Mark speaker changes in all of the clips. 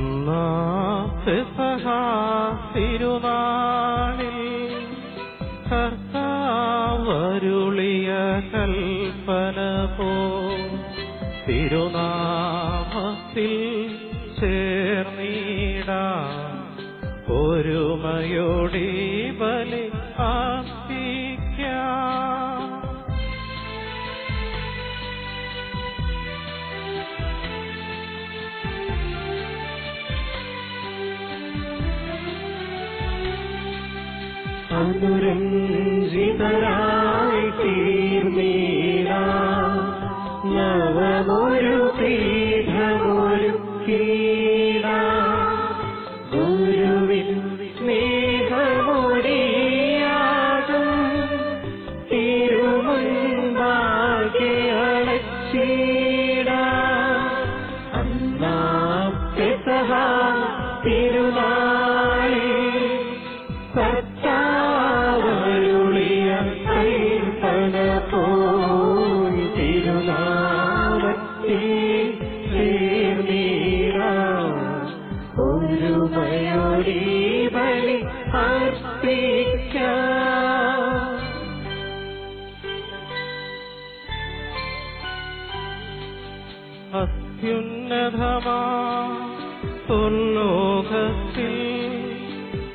Speaker 1: അന്നാ പെസഹ തിരുനാളിൽ കർത്താവരുളിയ കൽപ്പന പോ തിരുനാമത്തിൽ ചേർന്നിടാം ഒരുമയോടെ ബലി അർപ്പിക്കാം.
Speaker 2: അനുരഞ്ജിതരായി തീർന്നീടാം നവമൊരു പീഠമൊരുക്കീടാം ഗുരുവിൻ സ്നേഹമൊടിയാകും തിരുമുൻപാകെ അണച്ചിടാം. അന്നാ പെസഹ തിരുനാളിൽ കർത്താവരുളിയ കൽപ്പന പോൽ തിരുനാമത്തിൽ ചേർന്നിടാം ഒരുമയോടെ ബലി അർപ്പിക്കാം.
Speaker 1: അത്യുന്നതമാ സ്വർലോകത്തിൽ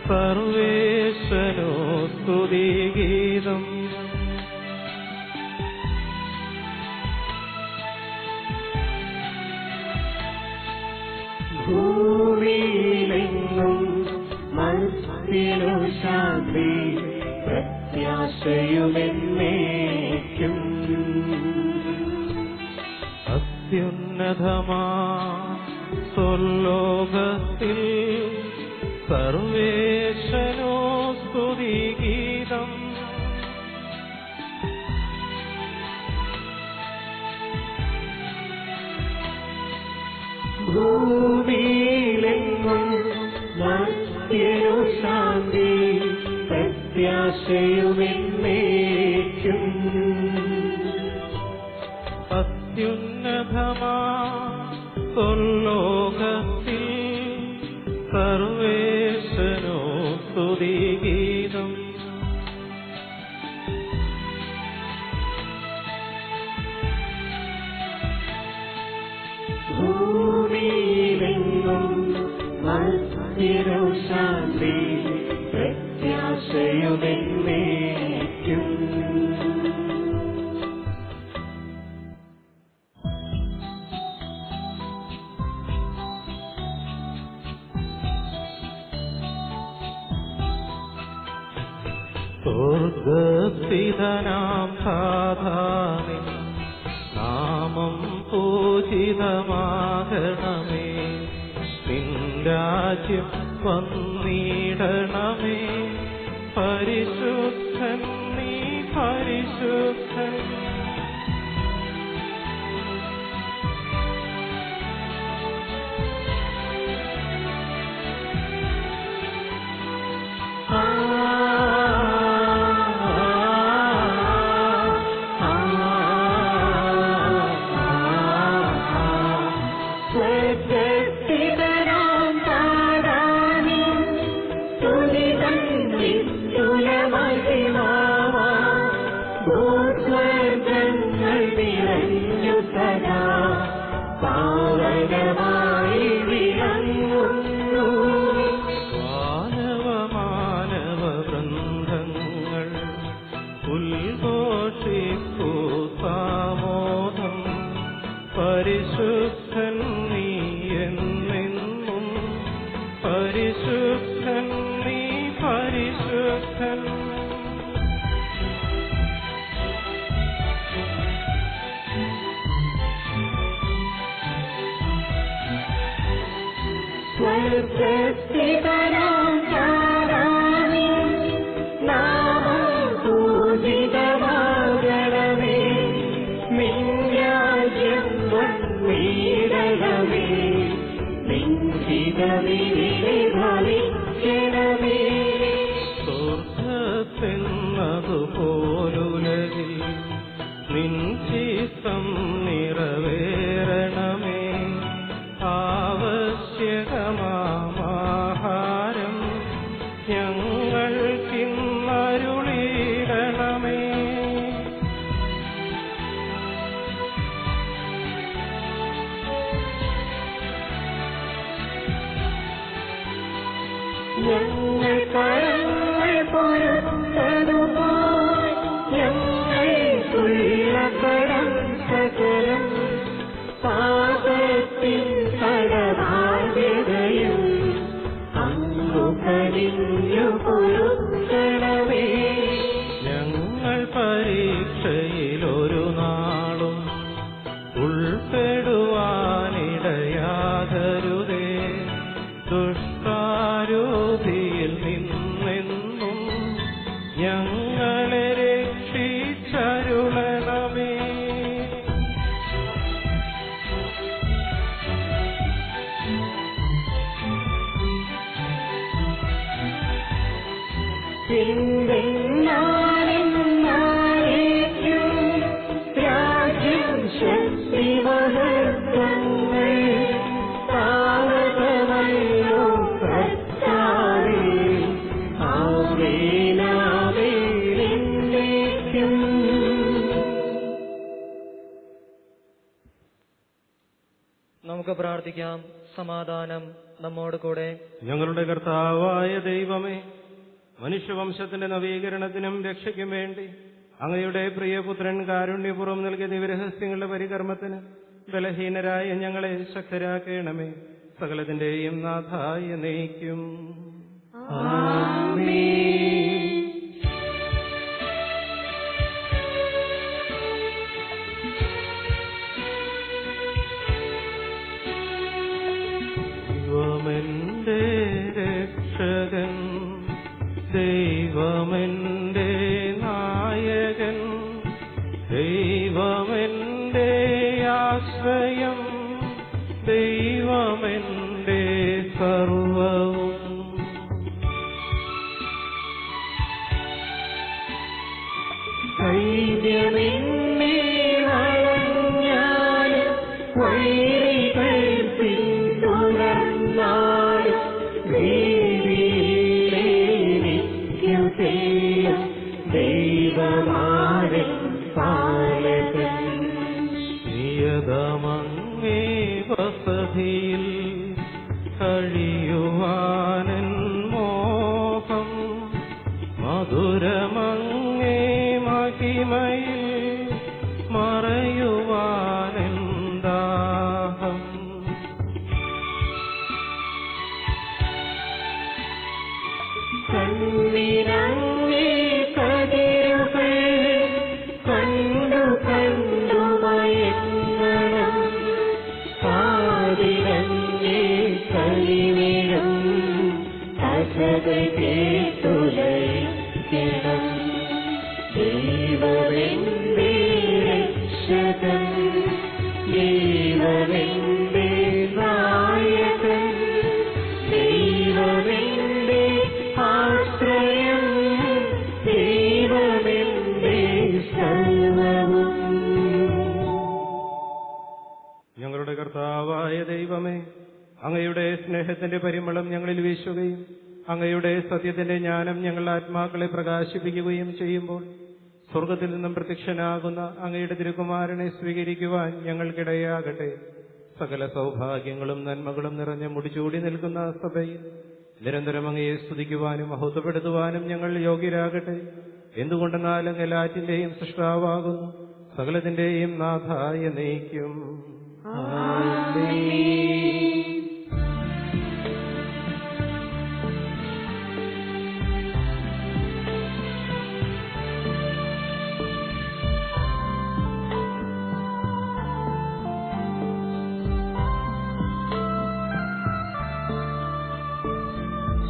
Speaker 1: സർവേശ്വരോ സ്തുതിഗീതം.
Speaker 2: ഭൂമിയിലെങ്ങും മനസ്സിനു ശാന്തി പ്രത്യാശയുമെന്നേക്കും.
Speaker 1: അത്യുന്നതമാ സ്വർലോകത്തിൽ സർവേശ്വരോ സ്തുതിഗീതം.
Speaker 2: ഭൂമിയിലെങ്ങും മനസ്സിനു ശാന്തി പ്രത്യാശയുമെന്നേക്കും.
Speaker 1: അത്യുന്നതമാ സ്വർലോകത്തിൽ സർവേശ്വരോ സ്തുതിഗീതം.
Speaker 2: ഭൂമിയിലെങ്ങും മനസ്സിനു ശാന്തി പ്രത്യാശയുമെന്നേക്കും.
Speaker 1: സ്വർഗസ്ഥിതനാം സാധാനി നാമം പൂജിതമാകണമേ. നിൻ രാജ്യം വന്നിടണമേ. പരിശുദ്ധൻ നീ പരിശുദ്ധൻ.
Speaker 2: പാവനമായി വിളങ്ങുന്നു
Speaker 1: മാനവ വൃന്ദങ്ങൾ ഉദ്ഘോഷിപ്പൂ സാമോദം. പരിശുദ്ധൻ നീ എന്നെന്നും പരിശുദ്ധൻ നീ പരിശുദ്ധൻ.
Speaker 2: സ്വർഗസ്ഥിതനാം താരാണി നാമം പൂജിതമാകണമേ. നിൻ രാജ്യം വന്നിടണമേ. നിൻ ഹിതമിവിടെ ഭവിക്കണമേ.
Speaker 1: സ്വർഗത്തെന്നതുപോലുലകിൽ നിൻ ചിത്തം നിറവേറണമേ. ആവശ്യകമായ
Speaker 2: സകലം പാപത്തിൻ കടബാധ്യതയും അങ്ങു കനിഞ്ഞു പൊറുക്കണമേ.
Speaker 1: ഞങ്ങൾ പരീക്ഷയിലൊരു നാളും ഉൾപ്പെടുവാനിടയാകരുതേ. ദുഷ്ടാരൂപിയിൽ നിന്നെന്നും ഞങ്ങളെ രക്ഷിച്ചരുളണമേ.
Speaker 2: രാജ്യം ശക്തി മഹത്വങ്ങൾ താവകമല്ലോ കർത്താവേ. ആമേനാമേൻ.
Speaker 3: നമുക്ക് പ്രാർത്ഥിക്കാം. സമാധാനം നമ്മോട് കൂടെ.
Speaker 1: ഞങ്ങളുടെ കർത്താവായ ദൈവമേ, മനുഷ്യവംശത്തിന്റെ നവീകരണത്തിനും രക്ഷയ്ക്കും വേണ്ടി അങ്ങയുടെ പ്രിയപുത്രൻ കാരുണ്യപൂർവ്വം നൽകിയ ദിവ്യരഹസ്യങ്ങളുടെ പരികർമ്മത്തിന് ബലഹീനരായ ഞങ്ങളെ ശക്തരാക്കണമേ. സകലത്തിന്റെയും നാഥായ നയിക്കും. ദൈവമെന്റെ രക്ഷകൻ, ദൈവമെന്റെ നായകൻ, ദൈവമെന്റെ ആശ്രയം, ദൈവമെന്റെ സർവവും.
Speaker 2: സൈന്യമെന്നെ വളഞ്ഞാലും വൈരികൾ പിന്തുടർന്നാലും ദേവിയിലേക്കു തെയ്യം ദൈവമാരൻ പാലകൻ.
Speaker 1: നിയതമങ്ങേ വസതിയിൽ കഴിയുവാനൻ മോഹം, മധുരമങ്ങേ മഹിമയിൽ മറയുവാനൻ ദാഹം.
Speaker 2: കണ്ണിരങ്ങേ കതിരുകൾ കണ്ടു കണ്ടു മയങ്ങണം, കാതിരങ്ങേ കളിവിടും കഥകൾ കേട്ടുലയിക്കണം. ദൈവമെന്റെ രക്ഷകൻ, ദൈവമെന്റെ നായകൻ, ദൈവമെന്റെ ആശ്രയം, ദൈവമെന്റെ സർവവും.
Speaker 1: ഞങ്ങളുടെ കർത്താവായ ദൈവമേ, അങ്ങയുടെ സ്നേഹത്തിന്റെ പരിമളം ഞങ്ങളിൽ വീശുകയും അങ്ങയുടെ സത്യത്തിന്റെ ജ്ഞാനം ഞങ്ങളുടെ ആത്മാക്കളെ പ്രകാശിപ്പിക്കുകയും ചെയ്യുമ്പോൾ സ്വർഗത്തിൽ നിന്നും പ്രത്യക്ഷനാകുന്ന അങ്ങയുടെ തിരുകുമാരനെ സ്വീകരിക്കുവാൻ ഞങ്ങൾക്കിടയാകട്ടെ. സകല സൗഭാഗ്യങ്ങളും നന്മകളും നിറഞ്ഞ് മുടിചൂടി നിൽക്കുന്ന സഭയിൽ നിരന്തരം അങ്ങയെ സ്തുതിക്കുവാനും മഹത്വപ്പെടുത്തുവാനും ഞങ്ങൾ യോഗ്യരാകട്ടെ. എന്തുകൊണ്ടെന്നാൽ അങ്ങ് എല്ലാറ്റിന്റെയും സൃഷ്ടാവാകുന്നു, സകലത്തിന്റെയും നാഥായ നയിക്കും.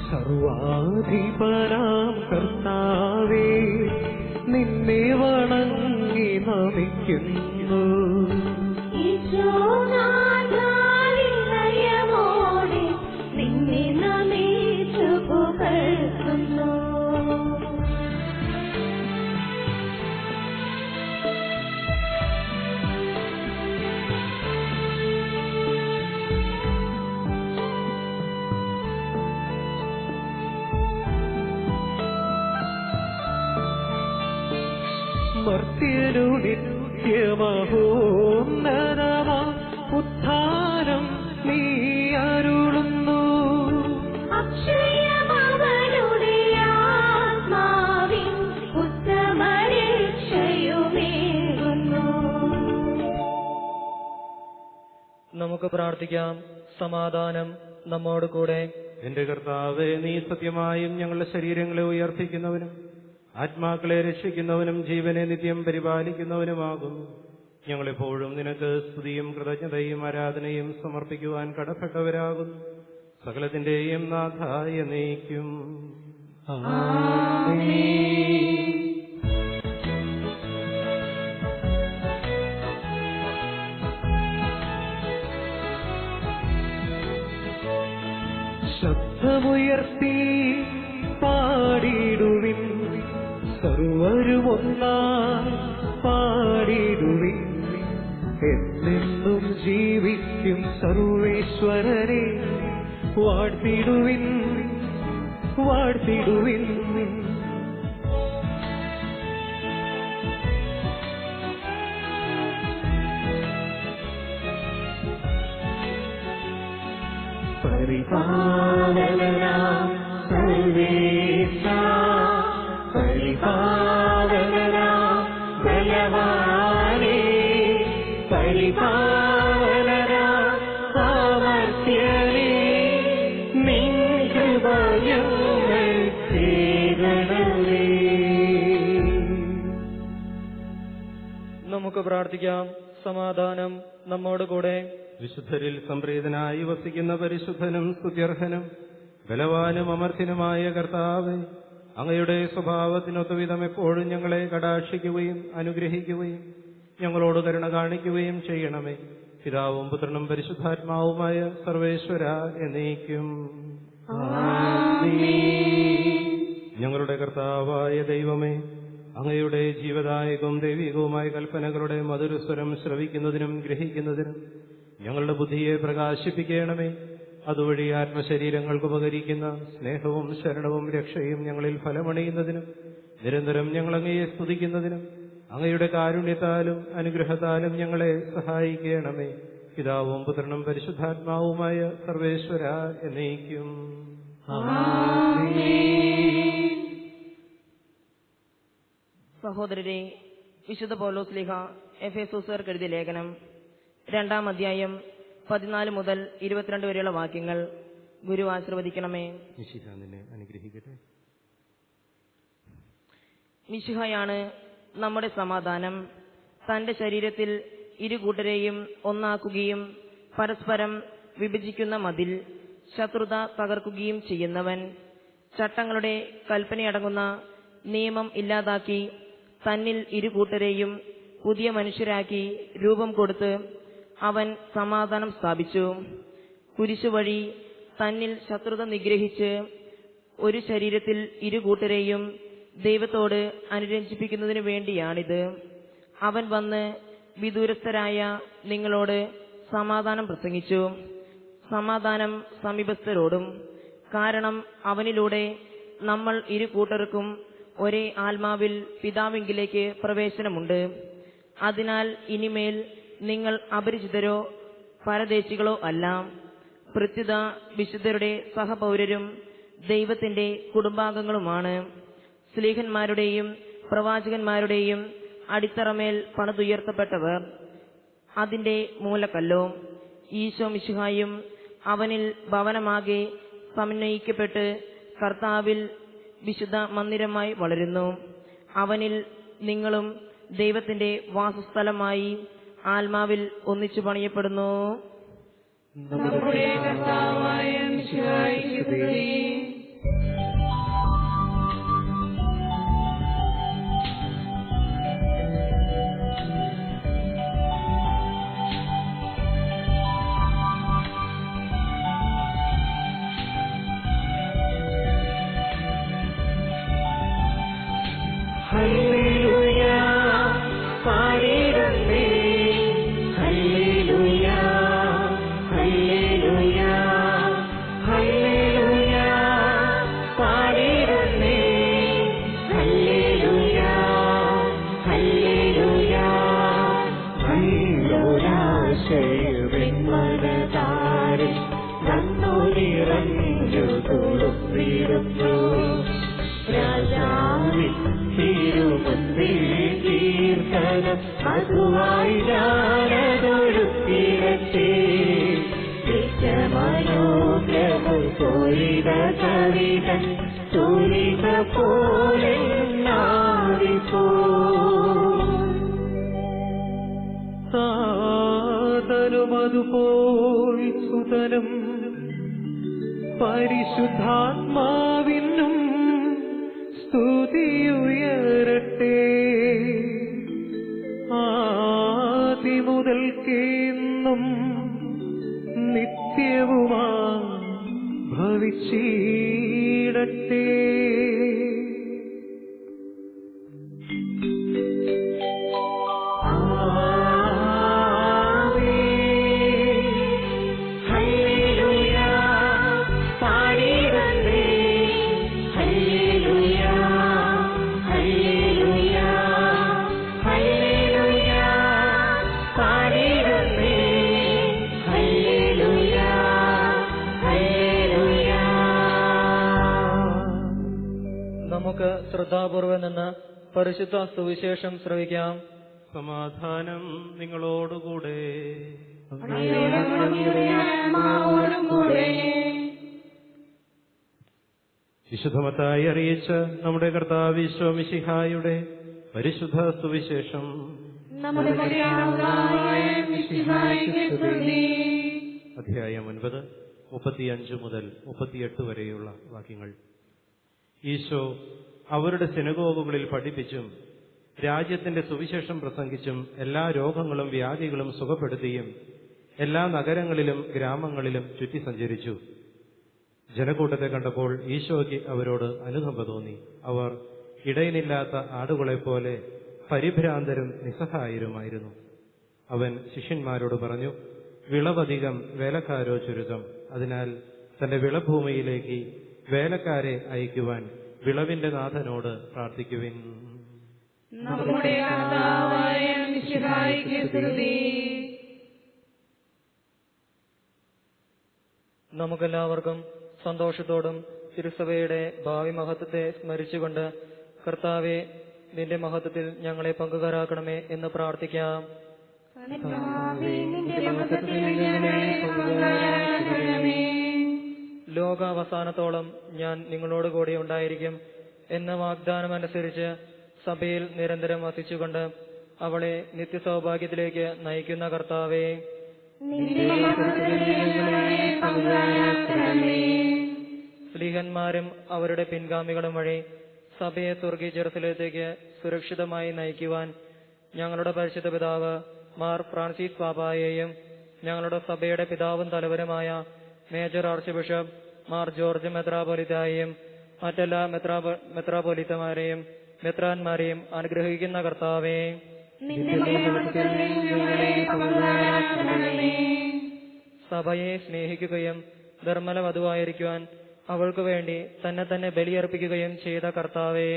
Speaker 2: സർവാധിപരാം കർത്താവേ, നിന്നെ വണങ്ങി നമിക്കുന്നു. നിന്നെ നമിച്ചു പുകഴ്ത്തുന്നു. മർത്യനു നിത്യമഹോന്നതമാ ഉദ്ധാരം നീ അരുളുന്നു. അക്ഷയമവനുടെ ആത്മാവിൻ ഉത്തമരക്ഷയുമേകുന്നു.
Speaker 3: നമുക്ക് പ്രാർത്ഥിക്കാം. സമാധാനം നമ്മോട് കൂടെ.
Speaker 1: എന്റെ കർത്താവേ, നീ സത്യമായും ഞങ്ങളുടെ ശരീരങ്ങളെ ഉയർപ്പിക്കുന്നവനും ആത്മാക്കളെ രക്ഷിക്കുന്നവനും ജീവനെ നിത്യം പരിപാലിക്കുന്നവനുമാകുന്നു. ഞങ്ങളെപ്പോഴും നിനക്ക് സ്തുതിയും കൃതജ്ഞതയും ആരാധനയും സമർപ്പിക്കുവാൻ കടപ്പെട്ടവരാകുന്നു. സകലത്തിന്റെയും നാഥായ എന്നേക്കും.
Speaker 2: ശബ്ദമുയർത്തി പാടിടുവിൻ, സർവരുമൊന്നായി പാടിടുവിൻ. എന്നെന്നും ജീവിക്കും സർവേശ്വരനെ വാഴ്ത്തിടുവിൻ, വാഴ്ത്തിടുവിൻ. പരിപാലനാം സർവേശ, പരിപാലനാം ബലവാനേ, പരിപാലനാം സാമർത്ഥ്യനേ, നിൻ കൃപ ഞങ്ങൾ തേടണമേ.
Speaker 3: നമുക്ക് പ്രാർത്ഥിക്കാം. സമാധാനം നമ്മോട് കൂടെ.
Speaker 1: വിശുദ്ധരിൽ സംപ്രീതനായി വസിക്കുന്ന പരിശുദ്ധനും സ്തുത്യർഹനും ബലവാനും അമർത്യനുമായ കർത്താവേ, അങ്ങയുടെ സ്വഭാവത്തിനൊത്തവിധം എപ്പോഴും ഞങ്ങളെ കടാക്ഷിക്കുകയും അനുഗ്രഹിക്കുകയും ഞങ്ങളോട് കരുണ കാണിക്കുകയും ചെയ്യണമേ. പിതാവും പുത്രനും പരിശുദ്ധാത്മാവുമായ സർവേശ്വര എന്നേക്കും. ഞങ്ങളുടെ കർത്താവായ ദൈവമേ, അങ്ങയുടെ ജീവദായകവും ദൈവികവുമായ കൽപ്പനകളുടെ മധുരസ്വരം ശ്രവിക്കുന്നതിനും ഗ്രഹിക്കുന്നതിനും ഞങ്ങളുടെ ബുദ്ധിയെ പ്രകാശിപ്പിക്കണമേ. അതുവഴി ആത്മശരീരങ്ങൾക്ക് ഉപകരിക്കുന്ന സ്നേഹവും ശരണവും രക്ഷയും ഞങ്ങളിൽ ഫലമണിയുന്നതിനും നിരന്തരം ഞങ്ങൾ അങ്ങയെ സ്തുതിക്കുന്നതിനും അങ്ങയുടെ കാരുണ്യത്താലും അനുഗ്രഹത്താലും ഞങ്ങളെ സഹായിക്കണമേ. പിതാവും പുത്രനും പരിശുദ്ധാത്മാവുമായ സർവേശ്വര എന്നേക്കും.
Speaker 4: സഹോദരരെ, വിശുദ്ധ പൗലോസ് ശ്ലീഹ എഫേസോസ്യർക്ക് എഴുതിയ ലേഖനം 2-ാം അധ്യായം 14 മുതൽ 22 വരെയുള്ള വാക്യങ്ങൾ ഗുരു ആശീർവദിക്കണമേ.
Speaker 1: നിന്നെ അനുഗ്രഹിക്കട്ടെ.
Speaker 4: മിശിഹായാണ് നമ്മുടെ സമാധാനം. തന്റെ ശരീരത്തിൽ ഇരുകൂട്ടരെയും ഒന്നാക്കുകയും പരസ്പരം വിഭജിക്കുന്ന മതിൽ ശത്രുത തകർക്കുകയും ചെയ്യുന്നവൻ, ചട്ടങ്ങളുടെ കൽപ്പനയടങ്ങുന്ന നിയമം ഇല്ലാതാക്കി തന്നിൽ ഇരുകൂട്ടരെയും പുതിയ മനുഷ്യരാക്കി രൂപം കൊടുത്ത് അവൻ സമാധാനം സ്ഥാപിച്ചു. കുരിശുവഴി തന്നിൽ ശത്രുത നിഗ്രഹിച്ച് ഒരു ശരീരത്തിൽ ഇരുകൂട്ടരെയും ദൈവത്തോട് അനുരഞ്ജിപ്പിക്കുന്നതിനു വേണ്ടിയാണിത്. അവൻ വന്ന് വിദൂരസ്ഥരായ നിങ്ങളോട് സമാധാനം പ്രസംഗിച്ചു. സമാധാനം സമീപസ്ഥരോടും. കാരണം അവനിലൂടെ നമ്മൾ ഇരുകൂട്ടർക്കും ഒരേ ആത്മാവിൽ പിതാവിങ്കിലേക്ക് പ്രവേശനമുണ്ട്. അതിനാൽ ഇനിമേൽ നിങ്ങൾ അപരിചിതരോ പരദേശികളോ അല്ല, പ്രത്യുത വിശുദ്ധരുടെ സഹപൗരരും ദൈവത്തിന്റെ കുടുംബാംഗങ്ങളുമാണ്. ശ്ലീഹന്മാരുടെയും പ്രവാചകന്മാരുടെയും അടിത്തറമേൽ പണിതുയർത്തപ്പെട്ടവർ. അതിന്റെ മൂലക്കല്ലോ ഈശോ മിശിഹായും അവനിൽ ഭവനമാകെ സമന്വയിക്കപ്പെട്ട് കർത്താവിൽ വിശുദ്ധ മന്ദിരമായി വളരുന്നു. അവനിൽ നിങ്ങളും ദൈവത്തിന്റെ വാസസ്ഥലമായി ആത്മാവിൽ ഒന്നിച്ചു പണിയപ്പെടുന്നു.
Speaker 2: നമ്മുടെ കർത്താവായ മിശിഹായ്ക്ക് സ്തുതി. ഹല്ലേലൂയ പാടിടുന്നേ, ഹല്ലേലൂയ ഹല്ലേലൂയ ഹല്ലേലൂയ പാടിടുന്നേ, ഹല്ലേലൂയ ഹല്ലേലൂയ. ഹല്ലേലൂയാശയവിന്മനതാരിൽ നന്നു നിറഞ്ഞു തുളുമ്പിടുന്നു. രാജാവിൻ തിരുമുൻപിൽ കീർത്തനം അതുവായി ഞാനതൊഴുക്കിടട്ടെ. മനോഹരവും കോരിത കവിതൻ തൂലിക പോലെ നാവിപ്പോ
Speaker 3: സാദനുമതുപോൽ സുതനും പരിശുദ്ധാത്മാവിനും സ്തുതിയുയരട്ടെ. ആദിമുതൽക്കേന്നും നിത്യവുമാ ഭവിച്ചിടട്ടെ.
Speaker 5: നമുക്ക് ശ്രദ്ധാപൂർവം നിന്ന് പരിശുദ്ധ സുവിശേഷം ശ്രവിക്കാം.
Speaker 1: സമാധാനം നിങ്ങളോടുകൂടെ. വിശുദ്ധമത്തായി അറിയിച്ച നമ്മുടെ കർത്താവ് ഈശോ മിശിഹായുടെ പരിശുദ്ധ സുവിശേഷം. അധ്യായം 9, 35 മുതൽ 38 വരെയുള്ള വാക്യങ്ങൾ. ഈശോ അവരുടെ സിനഗോഗുകളിൽ പഠിപ്പിച്ചും രാജ്യത്തിന്റെ സുവിശേഷം പ്രസംഗിച്ചും എല്ലാ രോഗങ്ങളും വ്യാധികളും സുഖപ്പെടുത്തിയും എല്ലാ നഗരങ്ങളിലും ഗ്രാമങ്ങളിലും ചുറ്റി സഞ്ചരിച്ചു. ജനക്കൂട്ടത്തെ കണ്ടപ്പോൾ ഈശോയ്ക്ക് അവരോട് അനുകമ്പ തോന്നി. അവർ ഇടയനില്ലാത്ത ആടുകളെപ്പോലെ പരിഭ്രാന്തരും നിസ്സഹായരുമായിരുന്നു. അവൻ ശിഷ്യന്മാരോട് പറഞ്ഞു, വിളവധികം, വേലക്കാരോ ചുരുക്കം. അതിനാൽ തന്റെ വിളഭൂമിയിലേക്ക് വേലക്കാരെ അയക്കുവാൻ വിളവിന്റെ നാഥനോട് പ്രാർത്ഥിക്കുവിൻ.
Speaker 5: നമുക്കെല്ലാവർക്കും സന്തോഷത്തോടും തിരുസഭയുടെ ഭാവി മഹത്വത്തെ സ്മരിച്ചുകൊണ്ട് കർത്താവെ, നിന്റെ മഹത്വത്തിൽ ഞങ്ങളെ പങ്കുകാരാക്കണമേ എന്ന് പ്രാർത്ഥിക്കാം. ലോകാവസാനത്തോളം ഞാൻ നിങ്ങളോട് കൂടെ ഉണ്ടായിരിക്കും എന്ന വാഗ്ദാനമനുസരിച്ച് സഭയിൽ നിരന്തരം വസിച്ചുകൊണ്ട് അവളെ നിത്യസൗഭാഗ്യത്തിലേക്ക് നയിക്കുന്ന കർത്താവേ, സ്ലീഹന്മാരും അവരുടെ പിൻഗാമികളും വഴി സഭയെ സ്വർഗീയ ജെറുസലേത്തേക്ക് സുരക്ഷിതമായി നയിക്കുവാൻ ഞങ്ങളുടെ പരിശുദ്ധ പിതാവ് മാർ ഫ്രാൻസിസ് പാപ്പായെയും ഞങ്ങളുടെ സഭയുടെ പിതാവും തലവനുമായ major archbishop Mar George മെത്രാപോലിത്തായെയും മറ്റെല്ലാ മെത്രാപോലിത്തമാരെയും മെത്രാന്മാരെയും അനുഗ്രഹിക്കുന്ന കർത്താവേ, സഭയെ സ്നേഹിക്കുകയും ധർമ്മല വധുവായിരിക്കുവാൻ അവൾക്ക് വേണ്ടി തന്നെ തന്നെ ബലിയർപ്പിക്കുകയും ചെയ്ത കർത്താവേ,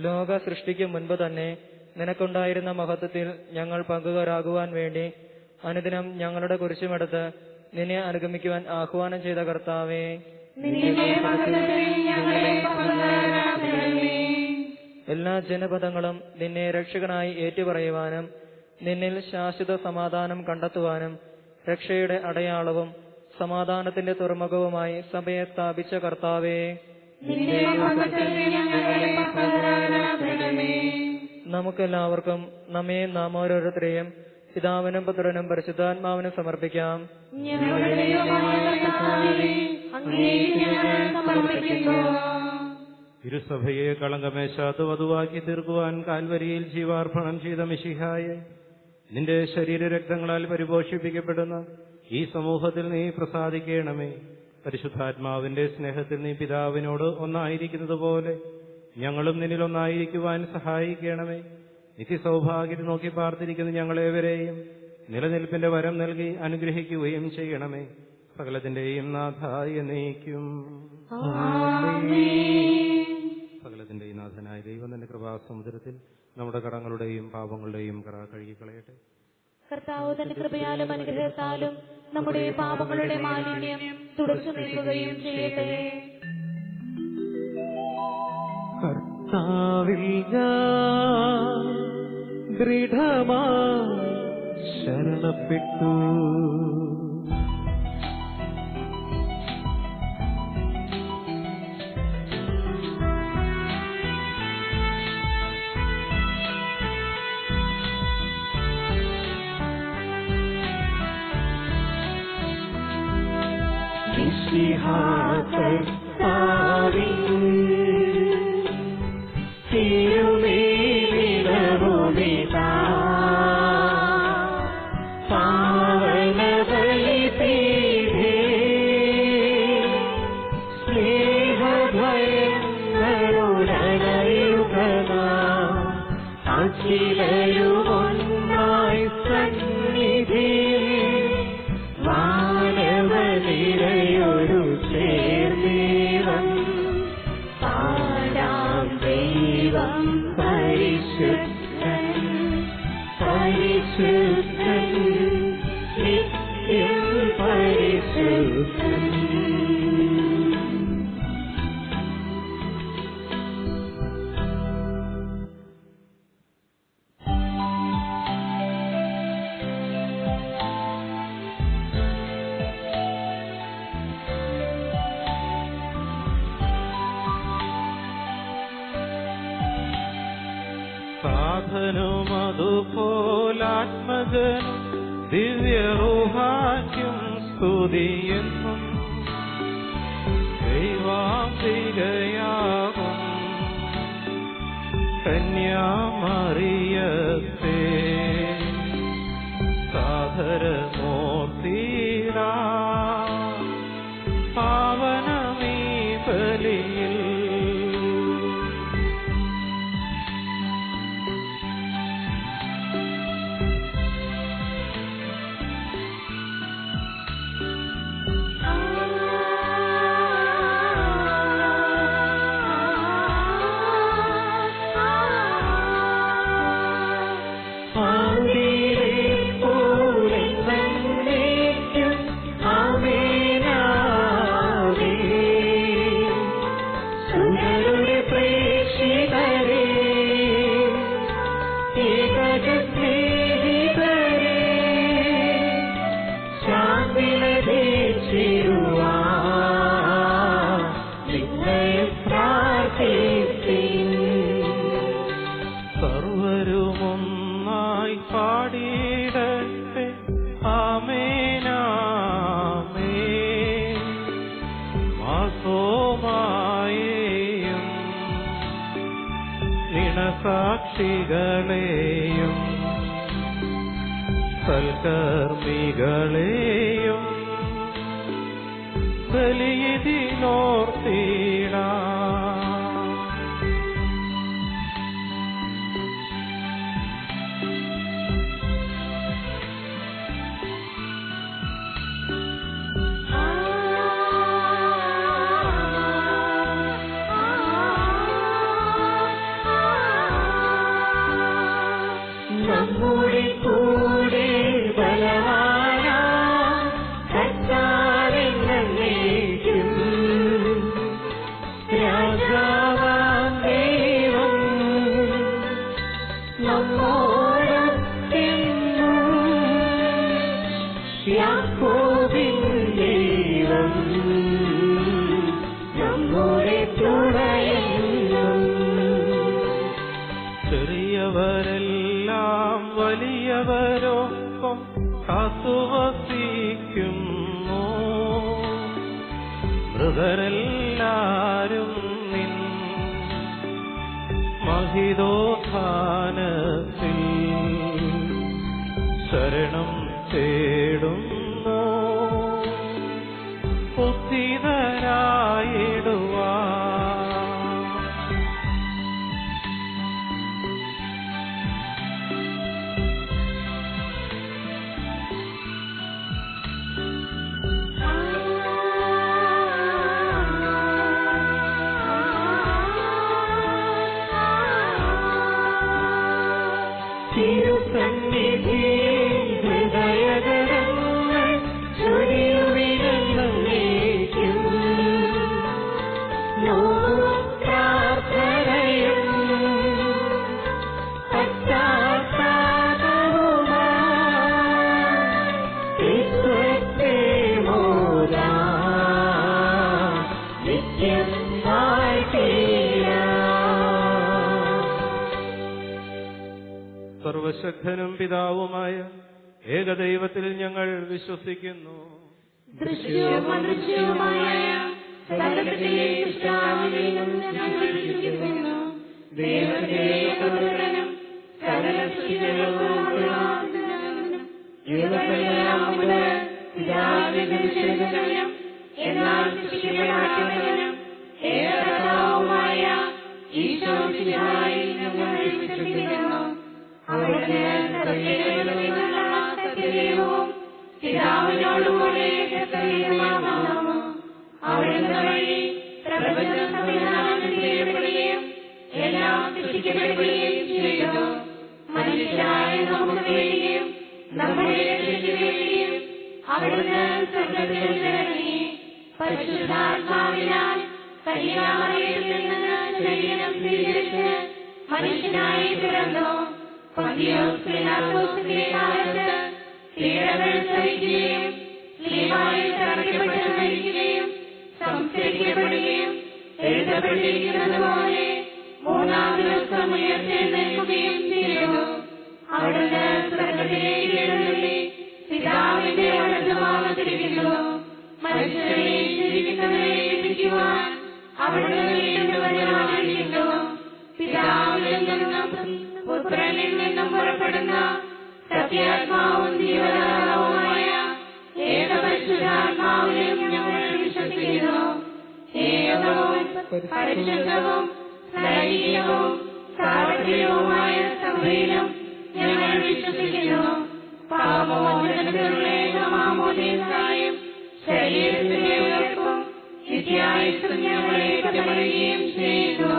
Speaker 5: ലോക സൃഷ്ടിക്ക് മുൻപ് തന്നെ നിനക്കുണ്ടായിരുന്ന മഹത്വത്തിൽ ഞങ്ങൾ പങ്കുകാരാകുവാൻ വേണ്ടി അനുദിനം ഞങ്ങളുടെ കുരിശുമെടുത്ത് നിന്നെ അനുഗമിക്കുവാൻ ആഹ്വാനം ചെയ്ത കർത്താവേ, എല്ലാ ജനപദങ്ങളും നിന്നെ രക്ഷകനായി ഏറ്റുപറയുവാനും നിന്നിൽ ശാശ്വത സമാധാനം കണ്ടെത്തുവാനും രക്ഷയുടെ അടയാളവും സമാധാനത്തിന്റെ തുറമുഖവുമായി സഭയെ സ്ഥാപിച്ച കർത്താവേ, നമുക്കെല്ലാവർക്കും നമ്മെ നാം ഓരോരുത്തരെയും പിതാവിനും പുത്രനും പരിശുദ്ധാത്മാവിനും സമർപ്പിക്കാം.
Speaker 1: തിരുസഭയെ കളങ്കമേശാത്ത വധുവാക്കി തീർക്കുവാൻ കാൽവരിയിൽ ജീവാർപ്പണം ചെയ്ത മിശിഹായെ, നിന്റെ ശരീരരക്തങ്ങളാൽ പരിപോഷിപ്പിക്കപ്പെടുന്ന ഈ സമൂഹത്തിൽ നീ പ്രസാദിക്കണമേ. പരിശുദ്ധാത്മാവിന്റെ സ്നേഹത്തിൽ നീ പിതാവിനോട് ഒന്നായിരിക്കുന്നത് പോലെ ഞങ്ങളും നിന്നിൽ ഒന്നായിരിക്കുവാൻ സഹായിക്കണമേ. നിത്യസൗഭാഗ്യം നോക്കി പാർത്തിരിക്കുന്ന ഞങ്ങളേവരെയും നിലനിൽപ്പിന്റെ വരം നൽകി അനുഗ്രഹിക്കുകയും ചെയ്യണമേ. സകലത്തിന്റെയും നാഥായ നീക്കും. സകലത്തിന്റെയും നാഥനായ ദൈവം തന്റെ കൃപാസമുദ്രത്തിൽ നമ്മുടെ കടങ്ങളുടെയും പാപങ്ങളുടെയും കറ കഴുകിക്കളയട്ടെ.
Speaker 2: കർത്താവ് തന്റെ കൃപയാലും അനുഗ്രഹത്താലും നമ്മുടെ പാപങ്ങളുടെ മാലിന്യം തുടച്ചു നീക്കുകയും ചെയ്യട്ടെ.
Speaker 3: കർത്താവിൽ ഞാൻ ദൃഢമായി
Speaker 1: ശരണപ്പെട്ടു. സാധനും അതുപോലാത്മജനും ദിവ്യറൂഹാക്കും സ്തുതിയെന്നും ദൈവാംബികയാകും കന്യാമറിയത്തെ സാധരമൂർത്തിരാ പാവനമീ ബലിയിൽ സർവരുമൊന്നായി പാടിയിടട്ടെ ആമേനാമേൻ. മാസോമായേയും ഇണസാക്ഷികളെയും സൽക്കർമ്മികളെയും ബലിയിതിനോർത്തിടാം.
Speaker 2: നമ്മുടെ കൂടെ ബലവാനാം കർത്താവെന്നേക്കും രാജാവാം ദൈവം നമ്മോടൊത്തെന്നും യാക്കോബിൻ ദൈവം നമ്മുടെ തുണയെന്നും.
Speaker 1: ചെറിയവരെല്ലാം വലിയവരൊപ്പം കാത്തുവസിക്കുന്നു. മൃതരെല്ലാരും നിൻ മഹിതോത്ഥാനത്തിൽ ശരണം തേടുന്നു. ഉദ്ധിതരായിടുവാൻ
Speaker 2: തിരുസന്നിധി ഹൃദയകരങ്ങൾ ചൊരിയുവിനെന്നേക്കും പ്രാർത്ഥനയും പശ്ചാത്താപവുമായി
Speaker 1: സർവശക്തനും പിതാവുമായ ഏകദൈവത്തിൽ ഞങ്ങൾ വിശ്വസിക്കുന്നു.
Speaker 2: ദൃശ്യവും അദൃശ്യവുമായ സകലത്തിലെ സൃഷ്ടാവിലും ഞങ്ങൾ വിശ്വസിക്കുന്നു. ദൈവത്തിലെ പുത്രനും സകല സൃഷ്ടികൾക്കുമുള്ള യുഗങ്ങളെല്ലാം മുതൽ പിതാവിന്റെ ദൃശ്യനും എന്നാൽ സൃഷ്ടിക്കപ്പെടാത്തവനും ഏകകർത്താവുമായ ഈശോമിശിഹായിൽ ഞങ്ങൾ വിശ്വസിക്കുന്നു. അവിടുന്ന് സത്യദൈവത്തിനുള്ള സത്യദൈവവും പിതാവിനോടുകൂടെ സത്യദൈവവുമാകുന്നു. അവിടുന്ന് വഴി പ്രപഞ്ചം സംവിധാനം ചെയ്യപ്പെടുകയും എല്ലാം സൃഷ്ടിക്കപ്പെടുകയും ചെയ്തു. മനുഷ്യരായ നമുക്ക് വേണ്ടിയും നമ്മുടെ രക്ഷയ്ക്ക് വേണ്ടിയും അവിടുന്ന് സ്വർഗ്ഗത്തിൽ ഇറങ്ങി പരിശുദ്ധാത്മാവിനാൽ കന്യാമറിയത്തിൽ നിന്ന് ശരീരം സ്വീകരിച്ച് മനുഷ്യനായി പിറന്നു. പൊന്തിയോസ് പീലാത്തോസിന്റെ കാലത്ത് പീഡകൾ സഹിക്കുകയും സ്ലീബായിൽ തറയ്ക്കപ്പെട്ട് മരിക്കുകയും സംസ്കരിക്കപ്പെടുകയും എഴുതപ്പെട്ടിരിക്കുന്നതുപോലെ മൂന്നാം ദിവസം ഉയർത്തെഴുന്നേൽക്കുകയും ചെയ്തു. അവിടുന്ന് സ്വർഗ്ഗത്തിലേക്ക് എഴുന്നള്ളി പിതാവിന്റെ വലതുഭാഗത്തിരിക്കുന്നു. മനുഷ്യരെയും ജീവിക്കുന്നവരെയും വിധിക്കുവാൻ അവിടുന്ന് വീണ്ടും വരുവാനിരിക്കുന്നു. പിതാവിൽ നിന്നും പുത്രനിൽ നിന്നും പുറപ്പെടുന്ന സത്യാത്മാവും ജീവദാതാവുമായ ഏകപരിശുദ്ധാത്മാവിലും ഞങ്ങൾ വിശ്വസിക്കുന്നു. ഏകവും പരിശുദ്ധവും ദൈവികവും സാർവത്രികവുമായ സഭയിലും ഞങ്ങൾ വിശ്വസിക്കുന്നു. പാപമോചനത്തിനുള്ള ഏകമാമോദീസായും ശരീരത്തിന്റെ ഉയർപ്പും നിത്യായുസ്സും ഞങ്ങളെ ഏറ്റുപറയുകയും ചെയ്യുന്നു.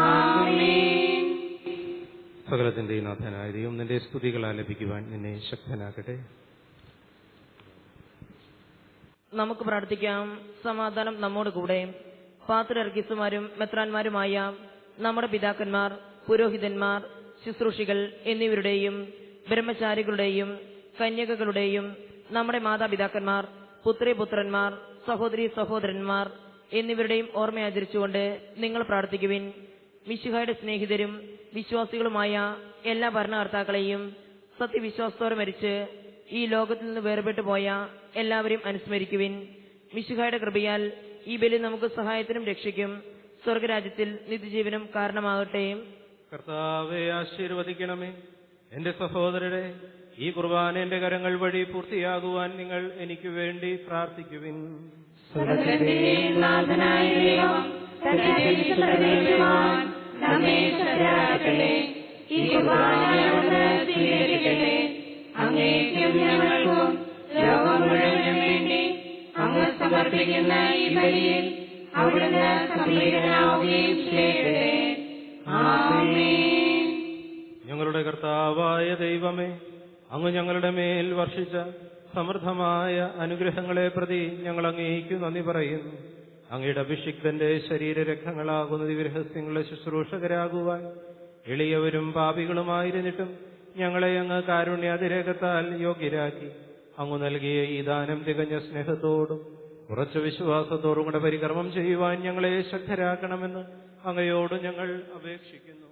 Speaker 2: ആമേൻ.
Speaker 1: സകലത്തിന്റെ നാഥനായ ദൈവം നിന്റെ സ്തുതികൾ ആലപിക്കുവാൻ നിന്നെ ശക്തനാക്കട്ടെ.
Speaker 4: നമുക്ക് പ്രാർത്ഥിക്കാം. സമാധാനം നമ്മോട് കൂടെ. പാത്രിയർക്കീസുമാരും മെത്രാന്മാരുമായ നമ്മുടെ പിതാക്കന്മാർ, പുരോഹിതന്മാർ, ശുശ്രൂഷികൾ എന്നിവരുടെയും ബ്രഹ്മചാരികളുടെയും കന്യകകളുടെയും നമ്മുടെ മാതാപിതാക്കന്മാർ, പുത്രിപുത്രന്മാർ, സഹോദരീ സഹോദരന്മാർ എന്നിവരുടെയും ഓർമ്മയാചരിച്ചുകൊണ്ട് നിങ്ങൾ പ്രാർത്ഥിക്കുവിൻ. മിശിഹായുടെ സ്നേഹിതരും വിശ്വാസികളുമായ എല്ലാ ഭരണകർത്താക്കളെയും സത്യവിശ്വാസത്തോടെ മരിച്ച് ഈ ലോകത്തിൽ നിന്ന് വേർപെട്ടു പോയ എല്ലാവരെയും അനുസ്മരിക്കുവിൻ. മിശിഹായുടെ കൃപയാൽ ഈ ബലി നമുക്ക് സഹായത്തിനും രക്ഷയ്ക്കും സ്വർഗരാജ്യത്തിൽ നിത്യജീവനും കാരണമാകട്ടെ.
Speaker 1: കർത്താവെ ആശീർവദിക്കണമേ. എന്റെ സഹോദരരെ, ഈ കുർബാന എന്റെ കരങ്ങൾ വഴി പൂർത്തിയാകുവാൻ നിങ്ങൾ എനിക്ക് വേണ്ടി പ്രാർത്ഥിക്കുവിൻ.
Speaker 2: അങ്ങ് സമർപ്പിക്കുന്ന ഈ ബലിയിൽ അവിടുന്ന് സംപ്രീതനാവുകയും ചെയ്യട്ടെ. ആമേൻ.
Speaker 1: ഞങ്ങളുടെ കർത്താവായ ദൈവമേ, അങ്ങ് ഞങ്ങളുടെ മേൽ വർഷിച്ച സമൃദ്ധമായ അനുഗ്രഹങ്ങളെ പ്രതി ഞങ്ങൾ അങ്ങേയ്ക്കു നന്ദി പറയുന്നു. അങ്ങയുടെ അഭിഷിക്തന്റെ ശരീരരക്തങ്ങളാകുന്ന ദിവ്യരഹസ്യങ്ങളുടെ ശുശ്രൂഷകരാകുവാൻ എളിയവരും പാപികളുമായിരുന്നിട്ടും ഞങ്ങളെ അങ്ങ് കാരുണ്യാതിരേകത്താൽ യോഗ്യരാക്കി. അങ്ങ് നൽകിയ ഈ ദാനം തികഞ്ഞ സ്നേഹത്തോടും ഉറച്ച വിശ്വാസത്തോടും കൂടെ പരികർമ്മം ചെയ്യുവാൻ ഞങ്ങളെ ശക്തരാക്കണമെന്ന് അങ്ങയോട് ഞങ്ങൾ അപേക്ഷിക്കുന്നു.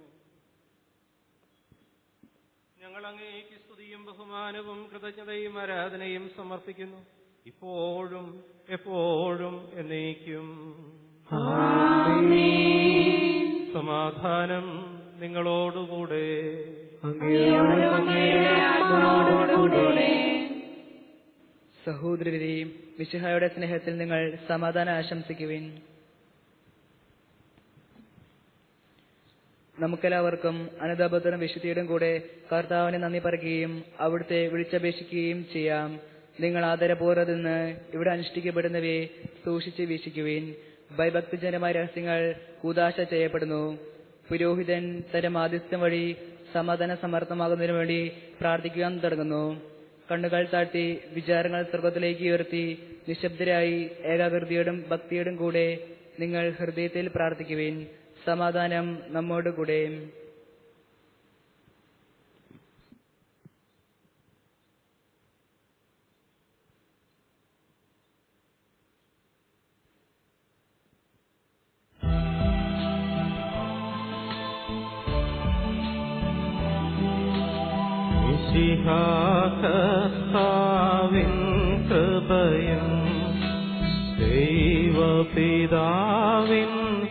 Speaker 1: ഞങ്ങൾ അങ്ങേക്ക് സ്തുതിയും ബഹുമാനവും കൃതജ്ഞതയും ആരാധനയും സമർപ്പിക്കുന്നു, ഇപ്പോഴും എപ്പോഴും എന്നേക്കും. സമാധാനം നിങ്ങളോടുകൂടെ.
Speaker 5: സഹോദരരെയും മിശിഹായുടെ സ്നേഹത്തിൽ നിങ്ങൾ സമാധാനം ആശംസിക്കുവിൻ. നമുക്കെല്ലാവർക്കും അനുതാപത്തിനും വിശുദ്ധിയോടും കൂടെ കർത്താവിനെ നന്ദി പറയുകയും അവിടുത്തെ വിളിച്ചപേക്ഷിക്കുകയും ചെയ്യാം. നിങ്ങൾ ആദരപൂർവ്വം നിന്ന് ഇവിടെ അനുഷ്ഠിക്കപ്പെടുന്നവയെ സൂക്ഷിച്ച് വീക്ഷിക്കുവിൻ. ഭയഭക്തിജനമായ രഹസ്യങ്ങൾ കൂദാശ ചെയ്യപ്പെടുന്നു. പുരോഹിതൻ തന്റെ മാധ്യസ്ഥം വഴി സമാധാനം സമർത്ഥമാകുന്നതിനു വേണ്ടി പ്രാർത്ഥിക്കുവാൻ തുടങ്ങുന്നു. കണ്ണുകൾ താഴ്ത്തി വിചാരങ്ങൾ സ്വർഗത്തിലേക്ക് ഉയർത്തി നിശബ്ദരായി ഏകാഗ്രതയോടും ഭക്തിയോടും കൂടെ നിങ്ങൾ ഹൃദയത്തിൽ പ്രാർത്ഥിക്കുവിൻ. സമാധാനം നമ്മോടുകൂടെ.
Speaker 1: കർത്താവിൻ കൃപയും ദൈവപിതാവിൻ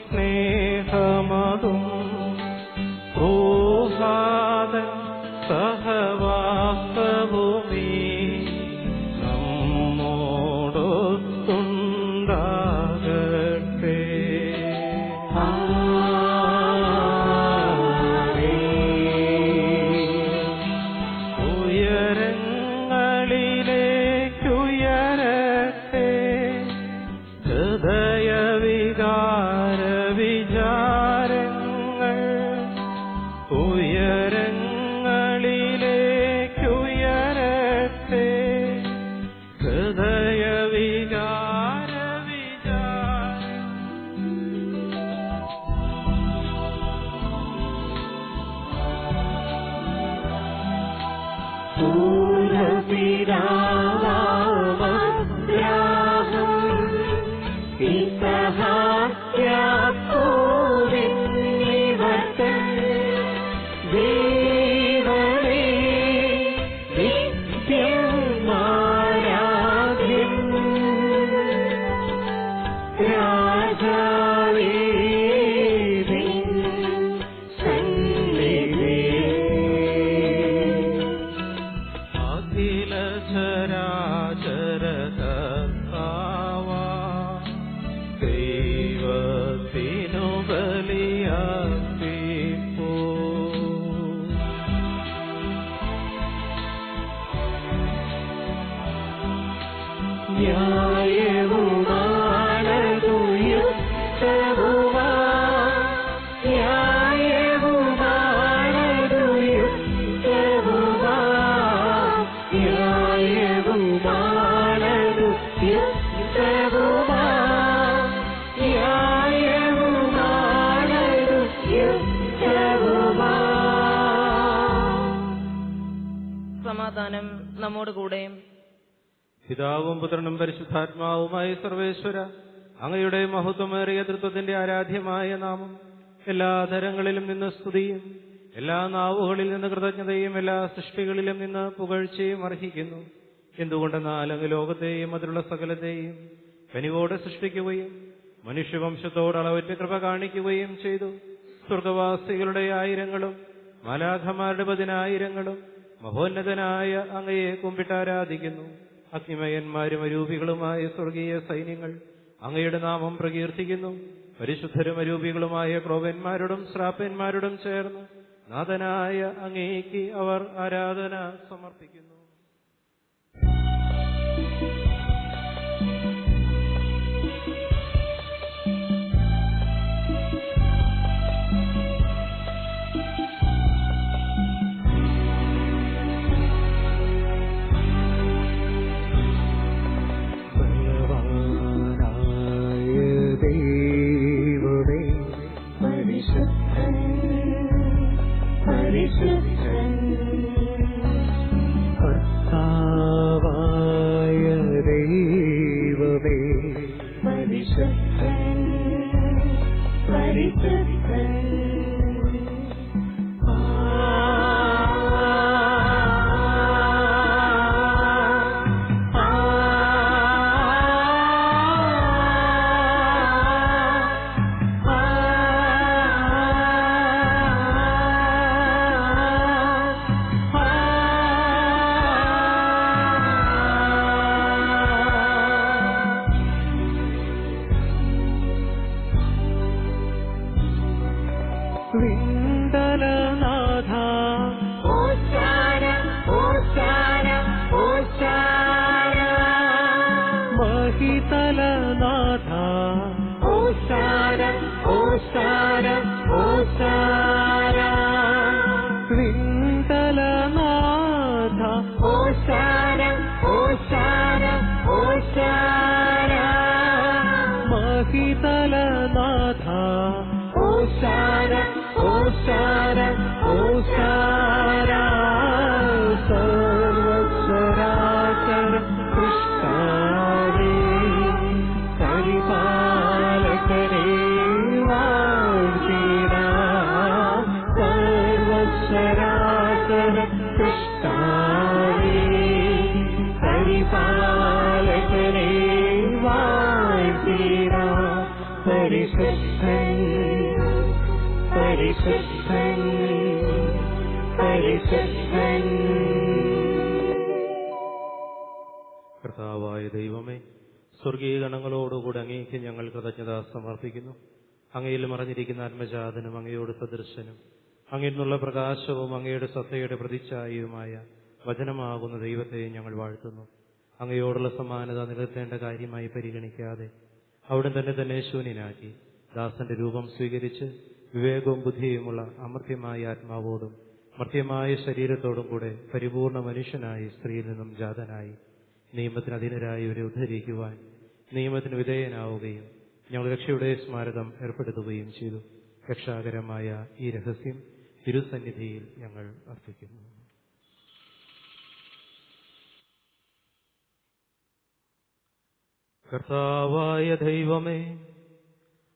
Speaker 1: സ്നേഹമതും ഊഹാദൻ സഹവാസവുമീ നമ്മോടൊത്തുണ്ടാകട്ടെ. ഉയരങ്ങളിലേക്കുയരട്ടെ ഹൃദയവികാര വിചാരങ്ങൾ, ഉയരങ്ങളിലേക്കുയരട്ടെ ഹൃദയവികാര
Speaker 4: സമാധാനം നമ്മോട് കൂടെ.
Speaker 1: പിതാവും പുത്രനും പരിശുദ്ധാത്മാവുമായ സർവേശ്വര, അങ്ങയുടെ മഹത്വമേറിയ തൃത്വത്തിന്റെ ആരാധ്യമായ നാമം എല്ലാ തരങ്ങളിലും നിന്ന് സ്തുതിയും എല്ലാ നാവുകളിൽ നിന്ന് കൃതജ്ഞതയും എല്ലാ സൃഷ്ടികളിലും നിന്ന് പുകഴ്ചയും അർഹിക്കുന്നു. എന്തുകൊണ്ടെന്നാൽ അങ്ങ് ലോകത്തെയും അതിലുള്ള സകലത്തെയും കനിവോടെ സൃഷ്ടിക്കുകയും മനുഷ്യവംശത്തോട് അളവറ്റ കൃപ കാണിക്കുകയും ചെയ്തു. സ്വർഗവാസികളുടെ ആയിരങ്ങളും മാലാഖമാരുടെ 10,000 മഹോന്നതനായ അങ്ങയെ കുമ്പിട്ടാരാധിക്കുന്നു. അഗ്നിമയന്മാരും അരൂപികളുമായ സ്വർഗീയ സൈന്യങ്ങൾ അങ്ങയുടെ നാമം പ്രകീർത്തിക്കുന്നു. പരിശുദ്ധരും അരൂപികളുമായ ക്രോവന്മാരോടും ശ്രാപ്പന്മാരോടും ചേർന്ന് നാഥനായ അങ്ങേക്ക് അവർ ആരാധന സമർപ്പിക്കുന്നു.
Speaker 6: Krishna
Speaker 2: പരിശുദ്ധൻ പരിശുദ്ധൻ.
Speaker 1: കർത്താവായ ദൈവമേ, സ്വർഗീയ ഗണങ്ങളോടുകൂടി അങ്ങേക്ക് ഞങ്ങൾ കൃതജ്ഞത സമർപ്പിക്കുന്നു. അങ്ങയിൽ മറഞ്ഞിരിക്കുന്ന ആത്മജാതനും അങ്ങയോട് സദൃശനും അങ്ങയിൽ നിന്നുള്ള പ്രകാശവും അങ്ങയുടെ സത്തയുടെ പ്രതിച്ഛായയുമായ വചനമാകുന്ന ദൈവത്തെ ഞങ്ങൾ വാഴ്ത്തുന്നു. അങ്ങയോടുള്ള സമാനത നിലനിർത്തേണ്ട കാര്യമായി പരിഗണിക്കാതെ അവിടെ തന്നെ ശൂന്യനാക്കി ദാസന്റെ രൂപം സ്വീകരിച്ച് വിവേകവും ബുദ്ധിയുമുള്ള അമർത്യമായ ആത്മാവോടും മർത്യമായ ശരീരത്തോടും കൂടെ പരിപൂർണ മനുഷ്യനായി സ്ത്രീയിൽ നിന്നും ജാതനായി നിയമത്തിന് അധീനരായി ഇവരെ ഉദ്ധരിക്കുവാൻ നിയമത്തിന് വിധേയനാവുകയും ഞങ്ങൾ രക്ഷയുടെ സ്മാരകം ഏർപ്പെടുത്തുകയും ചെയ്തു. രക്ഷാകരമായ ഈ രഹസ്യം തിരുസന്നിധിയിൽ ഞങ്ങൾ അർപ്പിക്കുന്നു. കർത്താവായ ദൈവമേ,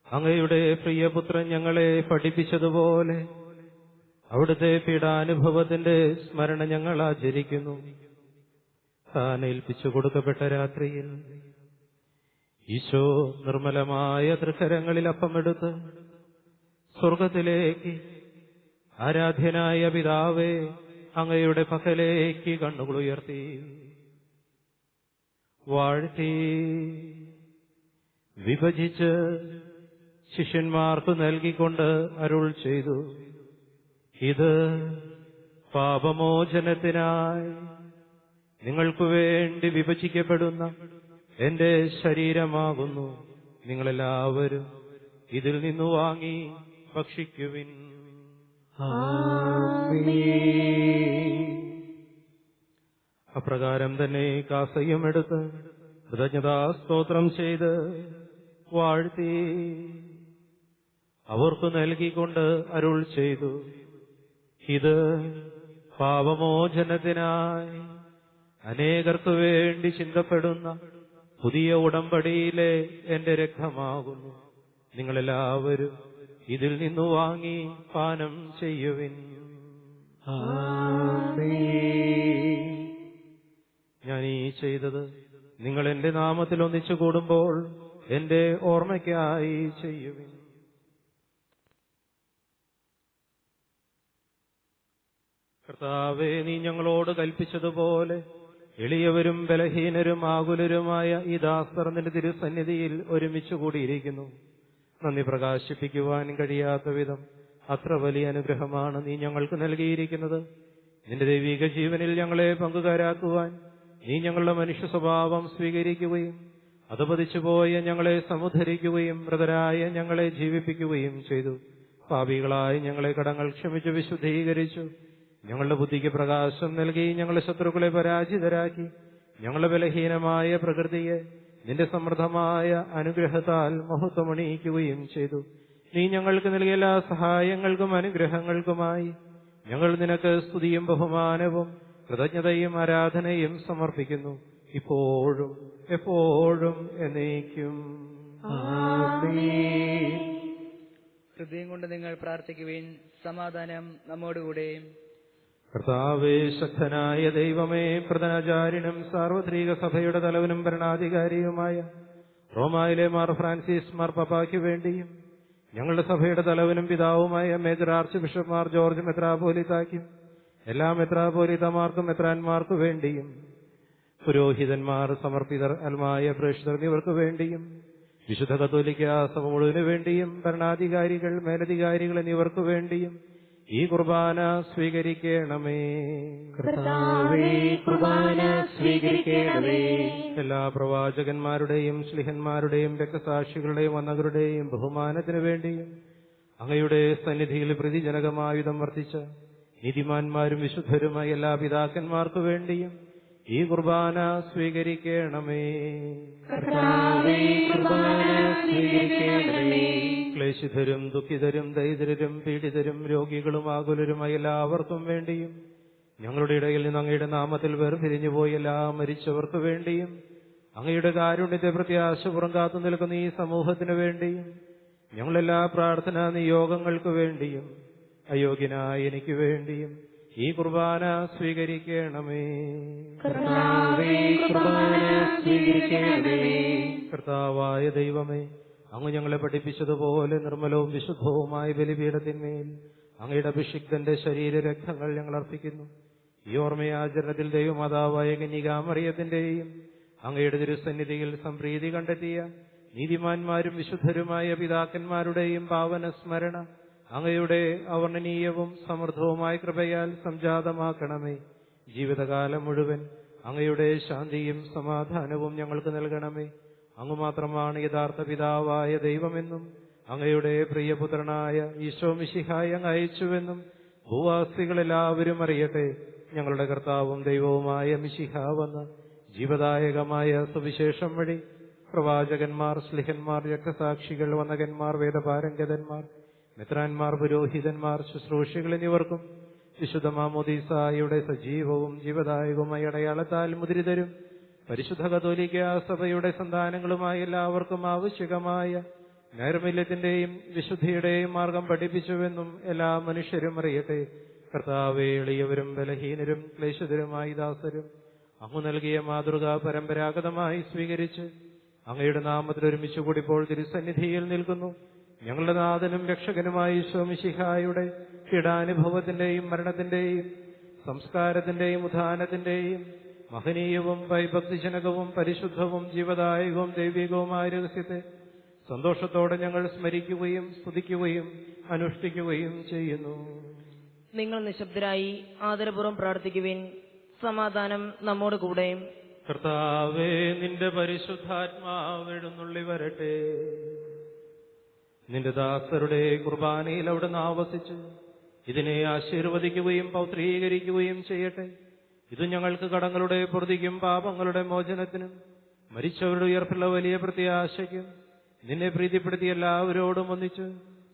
Speaker 1: അങ്ങയുടെ പ്രിയപുത്രൻ ഞങ്ങളെ പഠിപ്പിച്ചതുപോലെ അവിടുത്തെ പീഡാനുഭവത്തിന്റെ സ്മരണ ഞങ്ങൾ ആചരിക്കുന്നു. താൻ ഏൽപ്പിച്ചു കൊടുക്കപ്പെട്ട രാത്രിയിൽ ഈശോ നിർമ്മലമായ തൃക്കരങ്ങളിൽ അപ്പമെടുത്ത് സ്വർഗത്തിലേക്ക് ആരാധ്യനായ പിതാവേ അങ്ങയുടെ പക്കലേക്ക് കണ്ണുകൾ ഉയർത്തി വാഴ്ത്തി വിഭജിച്ച് ശിഷ്യന്മാർക്ക് നൽകിക്കൊണ്ട് അരുൾ ചെയ്തു, ഇത് പാപമോചനത്തിനായി നിങ്ങൾക്കു വേണ്ടി വിഭജിക്കപ്പെടുന്ന എന്റെ ശരീരമാകുന്നു. നിങ്ങളെല്ലാവരും ഇതിൽ നിന്നു വാങ്ങി ഭക്ഷിക്കുവിൻ. അപ്രകാരം തന്നെ കാസയും എടുത്ത് കൃതജ്ഞതാസ്തോത്രം ചെയ്ത് വാഴ്ത്തി അവർക്ക് നൽകിക്കൊണ്ട് അരുൾ ചെയ്തു, ഇത് പാപമോചനത്തിനായി അനേകർക്കു വേണ്ടി ചിന്തപ്പെടുന്ന പുതിയ ഉടമ്പടിയിലെ എന്റെ രക്തമാകുന്നു. നിങ്ങളെല്ലാവരും ഇതിൽ നിന്നു വാങ്ങി പാനം ചെയ്യുവിൻ. ഞാൻ ഈ ചെയ്തത് നിങ്ങൾ എന്റെ നാമത്തിൽ ഒന്നിച്ചു കൂടുമ്പോൾ എന്റെ ഓർമ്മയ്ക്കായി ചെയ്യുവിൻ. കർത്താവേ, നീ ഞങ്ങളോട് കൽപ്പിച്ചതുപോലെ എളിയവരും ബലഹീനരും ആകുലരുമായ ഈ ദാസർ നിന്റെ തിരുസന്നിധിയിൽ ഒരുമിച്ച് കൂടിയിരിക്കുന്നു. നന്ദി പ്രകാശിപ്പിക്കുവാൻ കഴിയാത്ത വിധം അത്ര വലിയ അനുഗ്രഹമാണ് നീ ഞങ്ങൾക്ക് നൽകിയിരിക്കുന്നത്. നിന്റെ ദൈവിക ജീവനിൽ ഞങ്ങളെ പങ്കുകാരാക്കുവാൻ നീ ഞങ്ങളുടെ മനുഷ്യ സ്വഭാവം സ്വീകരിക്കുകയും അധപതിച്ചുപോയ ഞങ്ങളെ സമുദ്ധരിക്കുകയും മൃതരായ ഞങ്ങളെ ജീവിപ്പിക്കുകയും ചെയ്തു. പാപികളായി ഞങ്ങളെ കടങ്ങൾ ക്ഷമിച്ചു വിശുദ്ധീകരിച്ചു. ഞങ്ങളുടെ ബുദ്ധിക്ക് പ്രകാശം നൽകി ഞങ്ങളുടെ ശത്രുക്കളെ പരാജിതരാക്കി. ഞങ്ങളുടെ ബലഹീനമായ പ്രകൃതിയെ നിന്റെ സമൃദ്ധമായ അനുഗ്രഹത്താൽ മഹത്വമണിയിക്കുകയും ചെയ്തു. നീ ഞങ്ങൾക്ക് നൽകിയ എല്ലാ സഹായങ്ങൾക്കും അനുഗ്രഹങ്ങൾക്കുമായി ഞങ്ങൾ നിനക്ക് സ്തുതിയും ബഹുമാനവും കൃതജ്ഞതയും ആരാധനയും സമർപ്പിക്കുന്നു, ഇപ്പോഴും എപ്പോഴും എന്നേക്കും.
Speaker 3: ഹൃദയം കൊണ്ട് നിങ്ങൾ പ്രാർത്ഥിക്കുവിൻ. സമാധാനം നമ്മോടുകൂടെ.
Speaker 1: കർത്താവേ, ശക്തനായ ദൈവമേ, പ്രധാനാചാര്യനും സാർവത്രിക സഭയുടെ തലവനും ഭരണാധികാരിയുമായ റോമായിലെ മാർ ഫ്രാൻസിസ് മാർ പപ്പായ്ക്ക് വേണ്ടിയും ഞങ്ങളുടെ സഭയുടെ തലവനും പിതാവുമായ major archbishop Mar George മെത്രാപോലിത്താക്കും എല്ലാ മെത്രാപോലിത്തമാർക്കും മെത്രാന്മാർക്കു വേണ്ടിയും പുരോഹിതന്മാർ സമർപ്പിതർ അൽമായ പ്രേക്ഷിതർ എന്നിവർക്ക് വേണ്ടിയും വിശുദ്ധ കത്തോലിക്ക സഭ മുഴുവനു വേണ്ടിയും ഭരണാധികാരികൾ മേലധികാരികൾ എന്നിവർക്കു വേണ്ടിയും ഈ കുർബാന സ്വീകരിക്കണമേ.
Speaker 2: കർത്താവേ, കുർബാന സ്വീകരിക്കണമേ.
Speaker 1: എല്ലാ പ്രവാചകന്മാരുടെയും ശ്ലീഹന്മാരുടെയും രക്തസാക്ഷികളുടെയും വന്നവരുടെയും ബഹുമാനത്തിനു വേണ്ടിയും അങ്ങയുടെ സന്നിധിയിൽ പ്രതിജനകമായുധം വർത്തിച്ച നീതിമാന്മാരും വിശുദ്ധരുമായ എല്ലാ പിതാക്കന്മാർക്കു വേണ്ടിയും ഈ കുർബാന സ്വീകരിക്കണമേ.
Speaker 2: കർത്താവേ, കുർബാന സ്വീകരിക്കണമേ.
Speaker 1: ക്ലേശിതരും ദുഃഖിതരും ദരിദ്രരും പീഡിതരും രോഗികളും ആകുലരുമായ എല്ലാവർക്കും വേണ്ടിയും ഞങ്ങളുടെ ഇടയിൽ നിന്ന് അങ്ങയുടെ നാമത്തിൽ വേർപിരിഞ്ഞുപോയി എല്ലാ മരിച്ചവർക്കു വേണ്ടിയും അങ്ങയുടെ കാരുണ്യത്തെ പ്രത്യാശപുറം കാത്തു നിൽക്കുന്ന ഈ സമൂഹത്തിനു വേണ്ടിയും ഞങ്ങളെല്ലാ പ്രാർത്ഥനാ നിയോഗങ്ങൾക്കു വേണ്ടിയും അയോഗ്യനായ എനിക്ക് വേണ്ടിയും ഈ കുർബാന സ്വീകരിക്കണമേ.
Speaker 2: കർത്താവേ, കുർബാന സ്വീകരിക്കണമേ.
Speaker 1: കർത്താവായ ദൈവമേ, അങ്ങ് ഞങ്ങളെ പഠിപ്പിച്ചതുപോലെ നിർമ്മലവും വിശുദ്ധവുമായ ബലിപീഠത്തിന്മേൽ അങ്ങയുടെ അഭിഷിക്തന്റെ ശരീരരക്തങ്ങൾ ഞങ്ങൾ അർപ്പിക്കുന്നു. ഈ ഓർമ്മയാചരണത്തിൽ ദൈവമാതാവായ കന്യകാമറിയത്തിന്റെയും അങ്ങയുടെ തിരുസന്നിധിയിൽ സംപ്രീതി കണ്ടെത്തിയ നീതിമാന്മാരും വിശുദ്ധരുമായ പിതാക്കന്മാരുടെയും പാവന സ്മരണ അങ്ങയുടെ അവർണ്ണനീയവും സമൃദ്ധവുമായ കൃപയാൽ സംജാതമാക്കണമേ. ജീവിതകാലം മുഴുവൻ അങ്ങയുടെ ശാന്തിയും സമാധാനവും ഞങ്ങൾക്ക് നൽകണമേ. അങ്ങ് മാത്രമാണ് യഥാർത്ഥ പിതാവായ ദൈവമെന്നും അങ്ങയുടെ പ്രിയപുത്രനായ ഈശോ മിശിഹായെ അങ്ങ് അയച്ചുവെന്നും ഭൂവാസികളെല്ലാവരും അറിയട്ടെ. ഞങ്ങളുടെ കർത്താവും ദൈവവുമായ മിശിഹ വന്ന് ജീവദായകമായ സുവിശേഷം വഴി പ്രവാചകന്മാർ, സ്ലിഹന്മാർ, രക്തസാക്ഷികൾ, വന്ദകന്മാർ, വേദപാരംഗതന്മാർ, മെത്രാന്മാർ, പുരോഹിതന്മാർ, ശുശ്രൂഷികൾ എന്നിവർക്കും വിശുദ്ധ മാമോദീസായുടെ സജീവവും ജീവദായകവുമായ അടയാളത്താൽ മുദ്രിതരും പരിശുദ്ധ കത്തോലിക്ക സഭയുടെ സന്താനങ്ങളുമായ എല്ലാവർക്കും ആവശ്യകമായ നൈർമല്യത്തിന്റെയും വിശുദ്ധിയുടെയും മാർഗം പഠിപ്പിച്ചുവെന്നും എല്ലാ മനുഷ്യരും അറിയട്ടെ. കർത്താവേ, എളിയവരും ബലഹീനരും ക്ലേശിതരുമായി ദാസരും അങ്ങ് നൽകിയ മാതൃക പരമ്പരാഗതമായി സ്വീകരിച്ച് അങ്ങയുടെ നാമത്തിൽ ഒരുമിച്ച് കൂടിപ്പോൾ തിരുസന്നിധിയിൽ നിൽക്കുന്നു. ഞങ്ങളുടെ നാഥനും രക്ഷകനുമായ ഈശോ മിശിഹായുടെ പീഡാനുഭവത്തിന്റെയും മരണത്തിന്റെയും സംസ്കാരത്തിന്റെയും ഉത്ഥാനത്തിന്റെയും മഹനീയവും ഭയഭക്തിജനകവും പരിശുദ്ധവും ജീവദായകവും ദൈവികവുമായ രഹസ്യത്തെ സന്തോഷത്തോടെ ഞങ്ങൾ സ്മരിക്കുകയും സ്തുതിക്കുകയും അനുഷ്ഠിക്കുകയും ചെയ്യുന്നു.
Speaker 4: നിങ്ങൾ നിശബ്ദരായി ആദരപൂർവ്വം പ്രാർത്ഥിക്കുവിൻ. സമാധാനം നമ്മോട് കൂടെ.
Speaker 1: കർത്താവേ, നിന്റെ പരിശുദ്ധാത്മാവ് എഴുന്നള്ളി വരട്ടെ. നിന്റെ ദാസരുടെ കുർബാനയിൽ അവിടുന്ന് ആവസിച്ച് ഇതിനെ ആശീർവദിക്കുകയും പൗത്രീകരിക്കുകയും ചെയ്യട്ടെ. ഇത് ഞങ്ങൾക്ക് കടങ്ങളുടെ പൊറുതിക്കും പാപങ്ങളുടെ മോചനത്തിനും മരിച്ചവരുടെ ഉയർപ്പുള്ള വലിയ പ്രത്യാശയ്ക്കും നിന്നെ പ്രീതിപ്പെടുത്തി എല്ലാവരോടും ഒന്നിച്ച്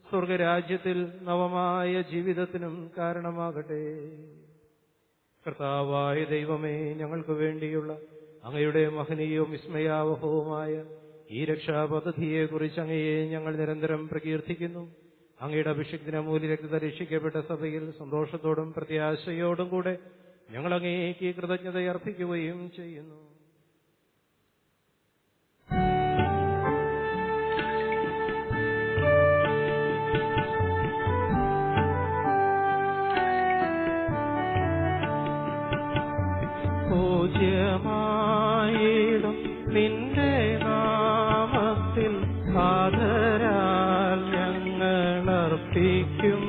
Speaker 1: സ്വർഗരാജ്യത്തിൽ നവമായ ജീവിതത്തിനും കാരണമാകട്ടെ. കർത്താവായ ദൈവമേ, ഞങ്ങൾക്ക് വേണ്ടിയുള്ള അങ്ങയുടെ മഹനീയവും വിസ്മയാവഹവുമായ ഈ രക്ഷാപദ്ധതിയെക്കുറിച്ച് അങ്ങയെ ഞങ്ങൾ നിരന്തരം പ്രകീർത്തിക്കുന്നു. അങ്ങയുടെ അഭിഷിക്തന മൂല്യരക്തത രക്ഷിക്കപ്പെട്ട സഭയിൽ സന്തോഷത്തോടും പ്രത്യാശയോടും കൂടെ ഞങ്ങൾ അങ്ങേക്ക് കൃതജ്ഞതയർപ്പിക്കുകയും ചെയ്യുന്നു. പൂജ്യമായിടും നിന്റെ നാമത്തിൽ ആദരാൽ ഞങ്ങൾ അർപ്പിക്കും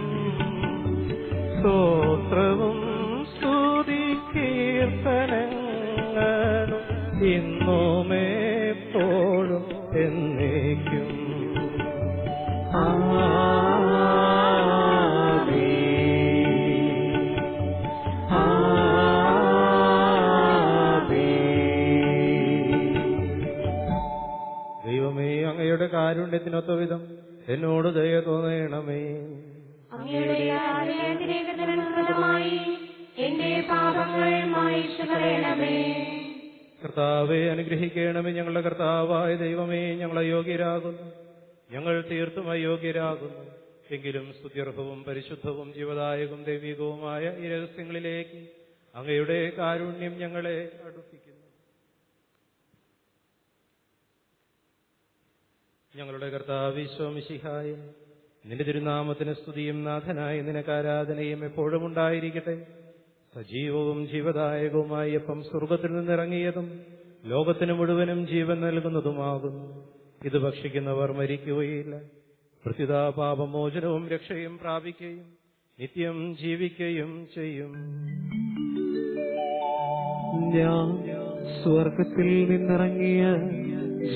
Speaker 1: സ്തോത്രവും സ്തുതി കീർത്തനങ്ങളും ഇന്നുമെപ്പോഴും എന്നേക്കും. ദൈവമേ, അങ്ങയുടെ കാരുണ്യത്തിനൊത്ത വിധം എന്നോട് ദയ തോന്നണമേ. കർത്താവെ, അനുഗ്രഹിക്കണമേ. ഞങ്ങളുടെ കർത്താവായ ദൈവമേ, ഞങ്ങൾ അയോഗ്യരാകുന്നു, ഞങ്ങൾ തീർത്തും അയോഗ്യരാകുന്നു. എങ്കിലും സ്തുത്യർഹവും പരിശുദ്ധവും ജീവദായകവും ദൈവികവുമായ ഈ രഹസ്യങ്ങളിലേക്ക് അങ്ങയുടെ കാരുണ്യം ഞങ്ങളെ അടുപ്പിക്കുന്നു. ഞങ്ങളുടെ കർത്താവ് ഈശോ മിശിഹായേ, നിന്റെ തിരുനാമത്തിന് സ്തുതിയും നാഥനായ നിനക്ക് ആരാധനയും എപ്പോഴും ഉണ്ടായിരിക്കട്ടെ. സജീവവും ജീവദായകവുമായ അപ്പം സ്വർഗത്തിൽ നിന്നിറങ്ങിയതും ലോകത്തിന് മുഴുവനും ജീവൻ നൽകുന്നതുമാകുന്നു. ഇത് ഭക്ഷിക്കുന്നവർ മരിക്കുകയില്ല, പ്രത്യുത പാപമോചനവും രക്ഷയും പ്രാപിക്കുകയും നിത്യം ജീവിക്കുകയും ചെയ്യും.
Speaker 2: ഞാൻ സ്വർഗത്തിൽ നിന്നിറങ്ങിയ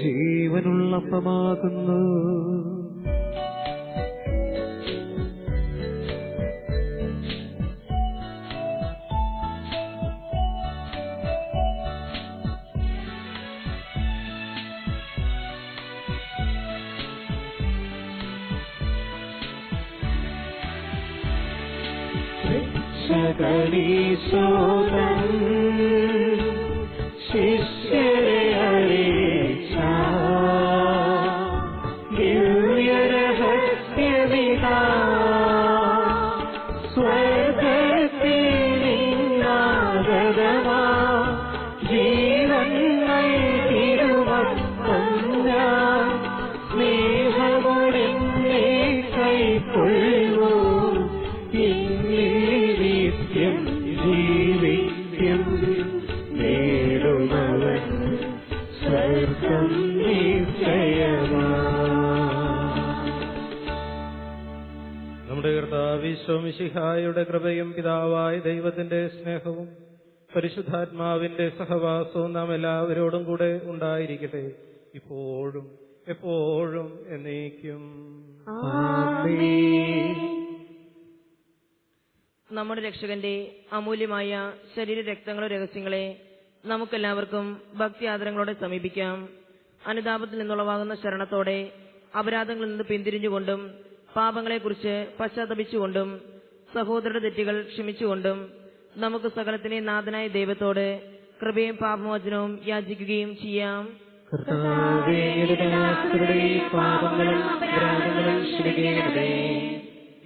Speaker 2: ജീവനുള്ള അപ്പമാകുന്നു.
Speaker 6: രക്ഷകനീശോതൻ ശിഷ്യരെ അറിയിച്ച ദിവ്യരഹസ്യമിതാ സ്വർഗത്തിൽ നിന്നാഗതമാ ജീവൻ നൽകിടുമപ്പം ഞാൻ
Speaker 1: ഈശോമിശിഹായുടെ കൃപയും പിതാവായ ദൈവത്തിന്റെ സ്നേഹവും പരിശുദ്ധാത്മാവിന്റെ സഹവാസവും നാം എല്ലാവരോടും കൂടെ ഉണ്ടായിരിക്കട്ടെ, ഇപ്പോഴും എപ്പോഴും എന്നേക്കും.
Speaker 4: നമ്മുടെ രക്ഷകന്റെ അമൂല്യമായ ശരീര രക്തങ്ങളുടെ രഹസ്യങ്ങളെ നമുക്കെല്ലാവർക്കും ഭക്തി ആദരങ്ങളോടെ സമീപിക്കാം. അനുതാപത്തിൽ നിന്നുളവാകുന്ന ശരണത്തോടെ അപരാധങ്ങളിൽ നിന്ന് പിന്തിരിഞ്ഞുകൊണ്ടും പാപങ്ങളെക്കുറിച്ച് പശ്ചാത്തപിച്ചുകൊണ്ടും സഹോദരരുടെ തെറ്റുകൾ ക്ഷമിച്ചുകൊണ്ടും നമുക്ക് സകലത്തിനെ നാഥനായ ദൈവത്തോട് കൃപയും പാപമോചനവും യാചിക്കുകയും ചെയ്യാം.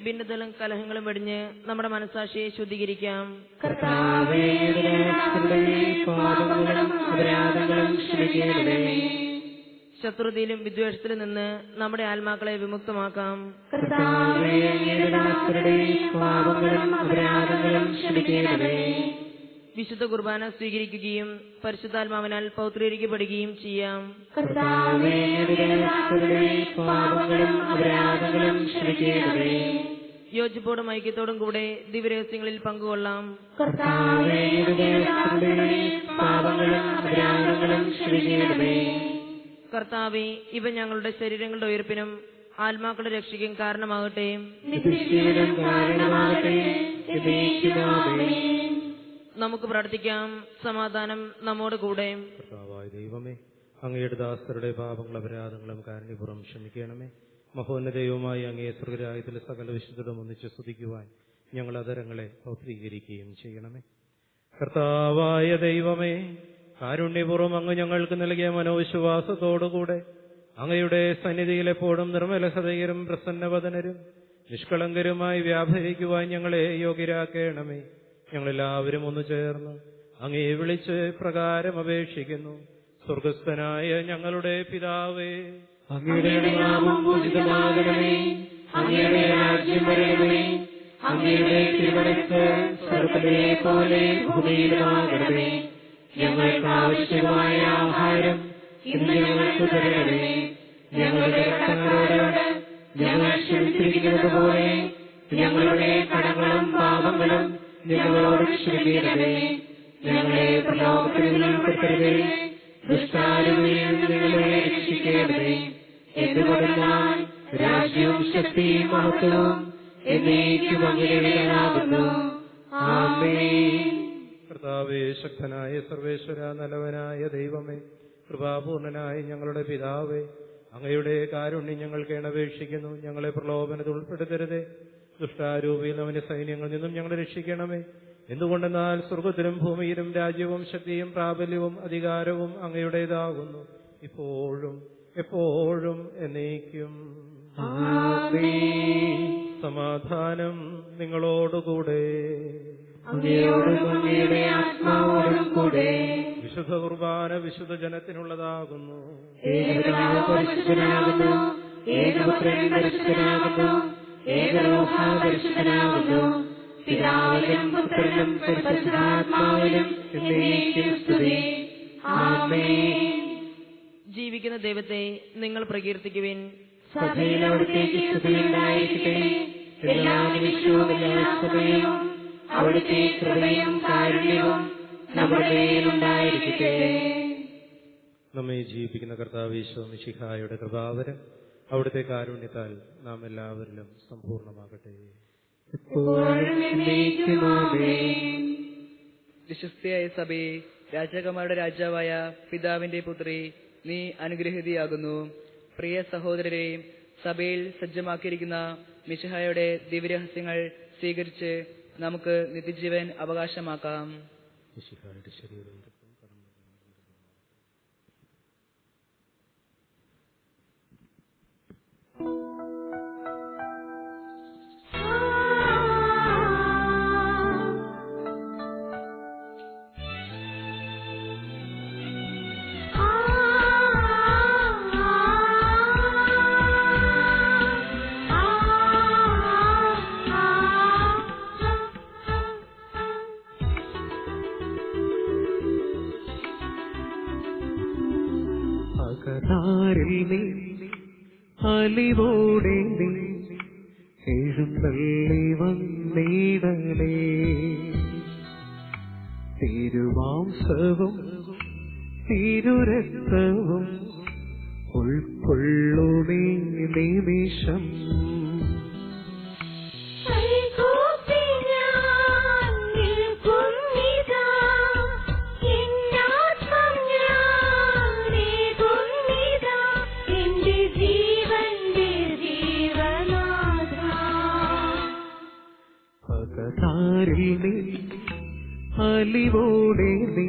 Speaker 4: ഭിന്നതകളും കലഹങ്ങളും വെടിഞ്ഞ് നമ്മുടെ മനസ്സാക്ഷിയെ ശുദ്ധീകരിക്കാം. ശത്രുതയിലും വിദ്വേഷത്തിലും നിന്ന് നമ്മുടെ ആത്മാക്കളെ വിമുക്തമാക്കാം. വിശുദ്ധ കുർബാന സ്വീകരിക്കുകയും പരിശുദ്ധാത്മാവിനാൽ പൗത്രീകരിക്കപ്പെടുകയും ചെയ്യാം. യോജിപ്പോടും ഐക്യത്തോടും കൂടെ ദിവ്യരഹസ്യങ്ങളിൽ പങ്കുകൊള്ളാം. കർത്താവേ, ഇവ ഞങ്ങളുടെ ശരീരങ്ങളുടെ ഉയർപ്പിനും ആത്മാക്കളുടെ രക്ഷയ്ക്കും കാരണമാകട്ടെ. നമുക്ക് പ്രാർത്ഥിക്കാം. സമാധാനം നമ്മോട് കൂടെ.
Speaker 1: കർത്താവായ ദൈവമേ, അങ്ങയുടെ ദാസരുടെ പാപങ്ങളും അപരാധങ്ങളും കാരുണ്യപൂർവ്വം ക്ഷമിക്കണമേ. മഹോന്നതയുമായി അങ്ങേ സ്വർഗരാജ്യത്തിലെ സകല വിശുദ്ധരും ഒന്നിച്ച് സ്തുതിക്കുവാൻ ഞങ്ങൾ അതരങ്ങളെ പൗത്രീകരിക്കുകയും ചെയ്യണമേ. കർത്താവായ ദൈവമേ, കാരുണ്യപൂർവ്വം അങ്ങ് ഞങ്ങൾക്ക് നൽകിയ മനോവിശ്വാസത്തോടുകൂടെ അങ്ങയുടെ സന്നിധിയിൽ എപ്പോഴും നിർമ്മലഹൃദയരും പ്രസന്നവദനരും നിഷ്കളങ്കരുമായി വ്യാപരിക്കുവാൻ ഞങ്ങളെ യോഗ്യരാക്കണമേ. ഞങ്ങളെല്ലാവരും ഒന്നു ചേർന്ന് അങ്ങേ വിളിച്ച് പ്രകാരം അപേക്ഷിക്കുന്നു. സ്വർഗസ്ഥനായ ഞങ്ങളുടെ പിതാവേ,
Speaker 6: അങ്ങയുടെ നാമം പൂജിതമാകണമേ, അങ്ങയുടെ രാജ്യം വരണമേ, അങ്ങയുടെ തിരുമനസ്സ് സ്വർഗ്ഗത്തിലെ പോലെ ഭൂമിയിലുമാകണമേ. ഞങ്ങൾക്ക് ആവശ്യമായ ആഹാരം ഇന്ന് ഞങ്ങൾക്ക് തരണമേ. ഞങ്ങളുടെ കടക്കാരോട് ഞങ്ങൾ ക്ഷമിച്ചിരിക്കുന്നത് പോലെ ഞങ്ങളുടെ കടങ്ങളും പാപങ്ങളും ഞങ്ങളോട് ക്ഷമിക്കണമേ. ഞങ്ങളെ പ്രലോഭനത്തിൽ ഉൾപ്പെടുത്തരുതേ, ദുഷ്ടാരൂപിയിൽ ഞങ്ങളെ രക്ഷിക്കണമേ. എന്തുകൊണ്ടെന്നാൽ രാജ്യവും ശക്തിയും മഹത്വവും എന്നേക്കും അങ്ങയുടേതാകുന്നു. ആമേൻ.
Speaker 1: കർത്താവേ, ശക്തനായ സർവേശ്വര, നല്ലവനായ ദൈവമേ, കൃപാപൂർണനായ ഞങ്ങളുടെ പിതാവേ, അങ്ങയുടെ കാരുണ്യം ഞങ്ങൾക്ക് അപേക്ഷിക്കുന്നു. ഞങ്ങളെ പ്രലോഭനത്തിൽ ഉൾപ്പെടുത്തരുതേ, ദുഷ്ടാരൂപിയിൽ അവന്റെ സൈന്യങ്ങളിൽ നിന്നും ഞങ്ങളെ രക്ഷിക്കണമേ. എന്തുകൊണ്ടെന്നാൽ സ്വർഗത്തിലും ഭൂമിയിലും രാജ്യവും ശക്തിയും പ്രാബല്യവും അധികാരവും അങ്ങയുടേതാകുന്നു, ഇപ്പോഴും എപ്പോഴും എന്നേക്കും. സമാധാനം നിങ്ങളോടുകൂടെ. വിശുദ്ധ കുർബാന വിശുദ്ധ ജനത്തിനുള്ളതാകുന്നു.
Speaker 6: പിതാവിനും പുത്രനും പരിശുദ്ധാത്മാവിനും എന്നേക്കും സ്തുതി. ആമേൻ.
Speaker 4: ജീവിക്കുന്ന ദൈവത്തെ നിങ്ങൾ പ്രകീർത്തിക്കുവിൻ.
Speaker 6: സഭയിൽ അവിടുത്തേക്ക് സ്തുതിയുണ്ടായിരിക്കട്ടെ. എല്ലാ നിമിഷവും എല്ലാ സമയവും അവിടുത്തെ കൃപയും കാരുണ്യവും നമ്മുടെ മേലുണ്ടായിരിക്കട്ടെ.
Speaker 1: നമ്മെ ജീവിപ്പിക്കുന്ന കർത്താവ് ഈശോ മിശിഹായുടെ കൃപാവരം അവിടുത്തെ കാരുണ്യത്താൽ നാം എല്ലാവരിലും സമ്പൂർണ്ണമാകട്ടെ.
Speaker 5: വിശ്വസ്തയായ സഭയെ, രാജാക്കന്മാരുടെ രാജാവായ പിതാവിന്റെ പുത്രി, നീ അനുഗ്രഹീതയാകുന്നു. പ്രിയ സഹോദരരെ, സഭയിൽ സജ്ജമാക്കിയിരിക്കുന്ന മിശിഹായുടെ ദിവ്യരഹസ്യങ്ങൾ സ്വീകരിച്ച് നമുക്ക് നിത്യജീവൻ അവകാശമാക്കാം.
Speaker 1: മിശിഹായുടെ ശരീരം
Speaker 2: അലിവോടെ എഴുന്ന എഴുന്നള്ളി വന്നിടണേ. തിരുമാംസവും തിരുരക്തവും ഉൾക്കൊള്ളുമീ നിമിഷം. പകതാരിൽ നീ അലിവോടെ നീ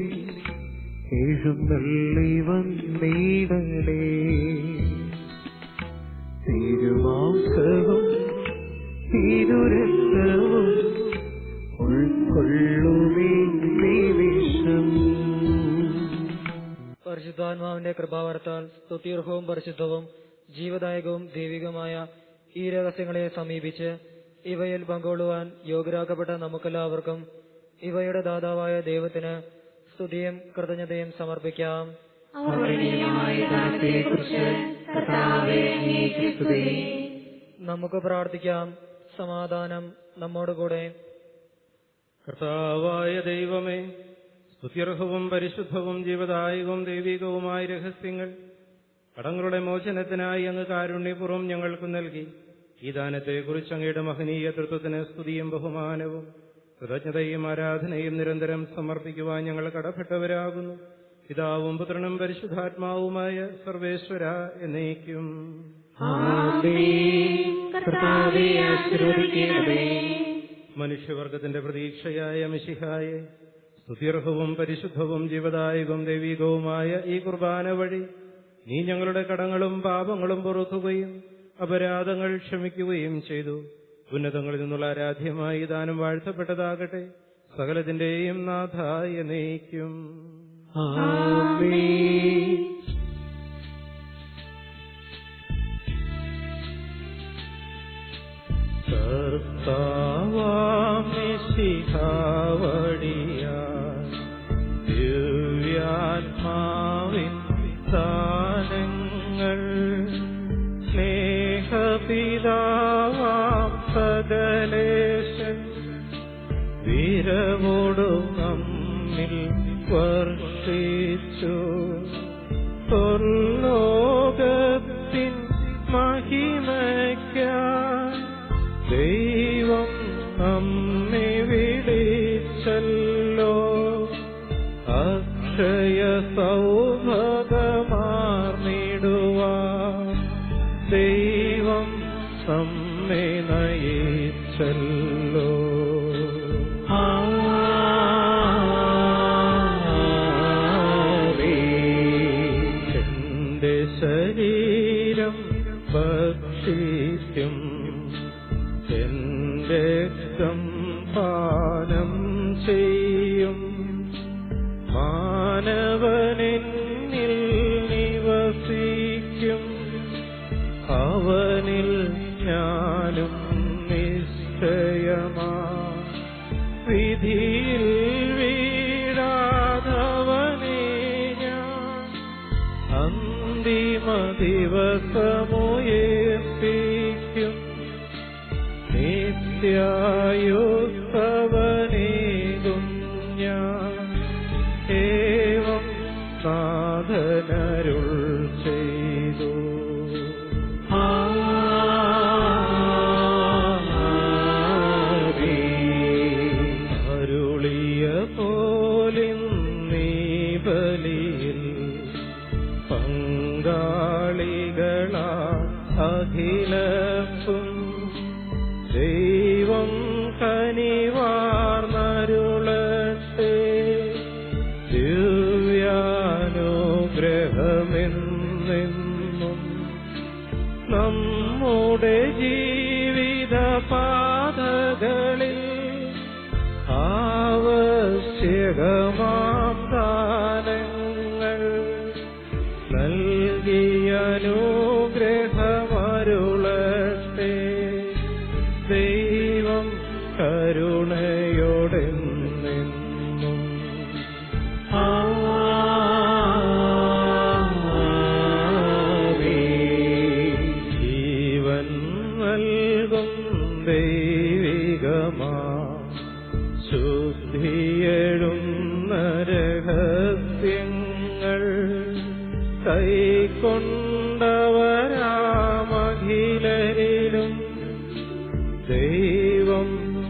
Speaker 2: എഴുന്നള്ളി വന്നിടണേ. തിരുമാംസവും തിരുരക്തവും ഉൾക്കൊള്ളുമീ നിമിഷം.
Speaker 5: പരിശുദ്ധാത്മാവിന്റെ കൃപാവരത്താൽ സ്തുത്യർഹവും പരിശുദ്ധവും ജീവദായകവും ദൈവികമായ ഈ രഹസ്യങ്ങളെ സമീപിച്ച് ഇവയിൽ പങ്കുകൊള്ളുവാൻ യോഗ്യരാക്കപ്പെട്ട നമുക്കെല്ലാവർക്കും ഇവയുടെ ദാതാവായ ദൈവത്തിന് സ്തുതിയും കൃതജ്ഞതയും സമർപ്പിക്കാം. നമുക്ക് പ്രാർത്ഥിക്കാം. സമാധാനം നമ്മോടുകൂടെ.
Speaker 1: കർത്താവായ ദൈവമേ, സ്തുത്യർഹവും പരിശുദ്ധവും ജീവദായകവും ദൈവികവുമായ രഹസ്യങ്ങൾ കടങ്ങളുടെ മോചനത്തിനായി അങ്ങ് കാരുണ്യപൂർവ്വം ഞങ്ങൾക്ക് നൽകി. ഈ ദാനത്തെക്കുറിച്ച് അങ്ങയുടെ മഹനീയ തൃത്വത്തിന് സ്തുതിയും ബഹുമാനവും കൃതജ്ഞതയും ആരാധനയും നിരന്തരം സമർപ്പിക്കുവാൻ ഞങ്ങൾ കടപ്പെട്ടവരാകുന്നു. പിതാവും പുത്രനും പരിശുദ്ധാത്മാവുമായ സർവേശ്വര എന്നേക്കും. മനുഷ്യവർഗത്തിന്റെ പ്രതീക്ഷയായ മിശിഹായെ, സ്തുത്യർഹവും പരിശുദ്ധവും ജീവദായകവും ദൈവികവുമായ ഈ കുർബാന വഴി നീ ഞങ്ങളുടെ കടങ്ങളും പാപങ്ങളും പൊറുക്കുകയും അപരാധങ്ങൾ ക്ഷമിക്കുകയും ചെയ്തു. ഉന്നതങ്ങളിൽ നിന്നുള്ള ആരാധ്യമായി ദാനം വാഴ്ത്തപ്പെട്ടതാകട്ടെ. സകലത്തിന്റെയും നാഥ എന്നേക്കും. കർത്താവാം മിശിഹാവഴിയാൽ ദിവ്യാത്മാവിൻ ദാനങ്ങൾ സ്നേഹപിതാവാം സകലേശൻ വിരവോടും നമ്മിൽ വർഷിച്ചു. സ്വർലോകത്തിൻ മഹിമയ്ക്കായി ദൈവം നമ്മെ വിളിച്ചല്ലോ. അക്ഷയ സൗഭഗമാർന്നിടുവാൻ ദൈവം നമ്മെ നയിച്ചല്ലോ. എന്റെ ശരീരം ഭക്ഷിക്കും എന്റെ രക്തം പാനം ചെയ്യും. മാനവനെന്നിൽ നിവസിക്കും, അവനിൽ ഞാനും നിശ്ചയമാ. വിധിയിൽ വീഴാതവനെ ഞാൻ അന്തിമ ദിവസമുയർപ്പിക്കും. നിത്യായുസ്സവനേകും ഞാൻ ഏവം നാഥനരുൾ ചെയ്തു. അരുളിയ പോലിന്നീ ബലിയിൽ പങ്കാളികളാ അഖിലപ്പും ദൈവം കനിവാർന്നരുളട്ടെ. ദിവ്യാനുഗ്രഹമെന്നെന്നും നമ്മുടെ ജീവിത പാതകളിൽ ആവശ്യകമാം ദാനങ്ങൾ നൽകിയനുഗ്രഹമരുളട്ടെ. ദൈവം കരുണയോടെന്നും ജീവൻ നൽകും ദൈവം
Speaker 2: രഹസ്യമാ ശുദ്ധിയെഴുന്ന രഹസ്യങ്ങൾ കൈക്കൊണ്ടവരാമഖിലരിലും ദൈവം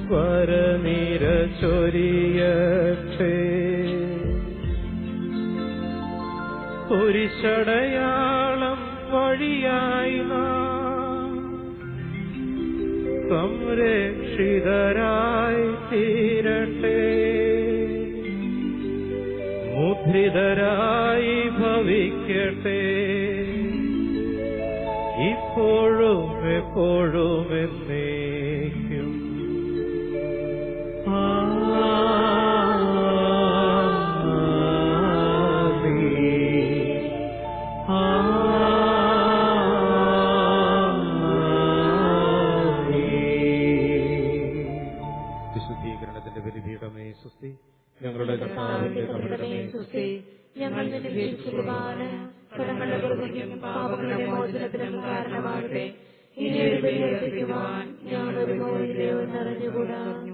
Speaker 2: വരനിര ചൊരിയട്ടെ. കുരിശടയാളം വഴിയായി നാം സംരക്ഷിതരായി തീരട്ടെ. മുദ്രിതരായി ഭവിക്കട്ടെ. ഇപ്പോഴും എപ്പോഴും എന്നേക്കും.
Speaker 1: വിശുദ്ധീകരണത്തിന്റെ ബലിപീഠമേ സ്വസ്തി. ഞങ്ങളുടെ കർത്താവിന്റെ കപടമേ സ്വസ്തി.
Speaker 6: ഞങ്ങൾ കടങ്ങളുടെ കൃപയ്ക്കും പാപങ്ങളുടെ മോചനത്തിനും കാരണമാകട്ടെ. ഇനി ഒരു ബലി അർപ്പിക്കുവാൻ ഞങ്ങൾ ഒരുങ്ങുകയില്ലയോ എന്നറിഞ്ഞുകൂടാ.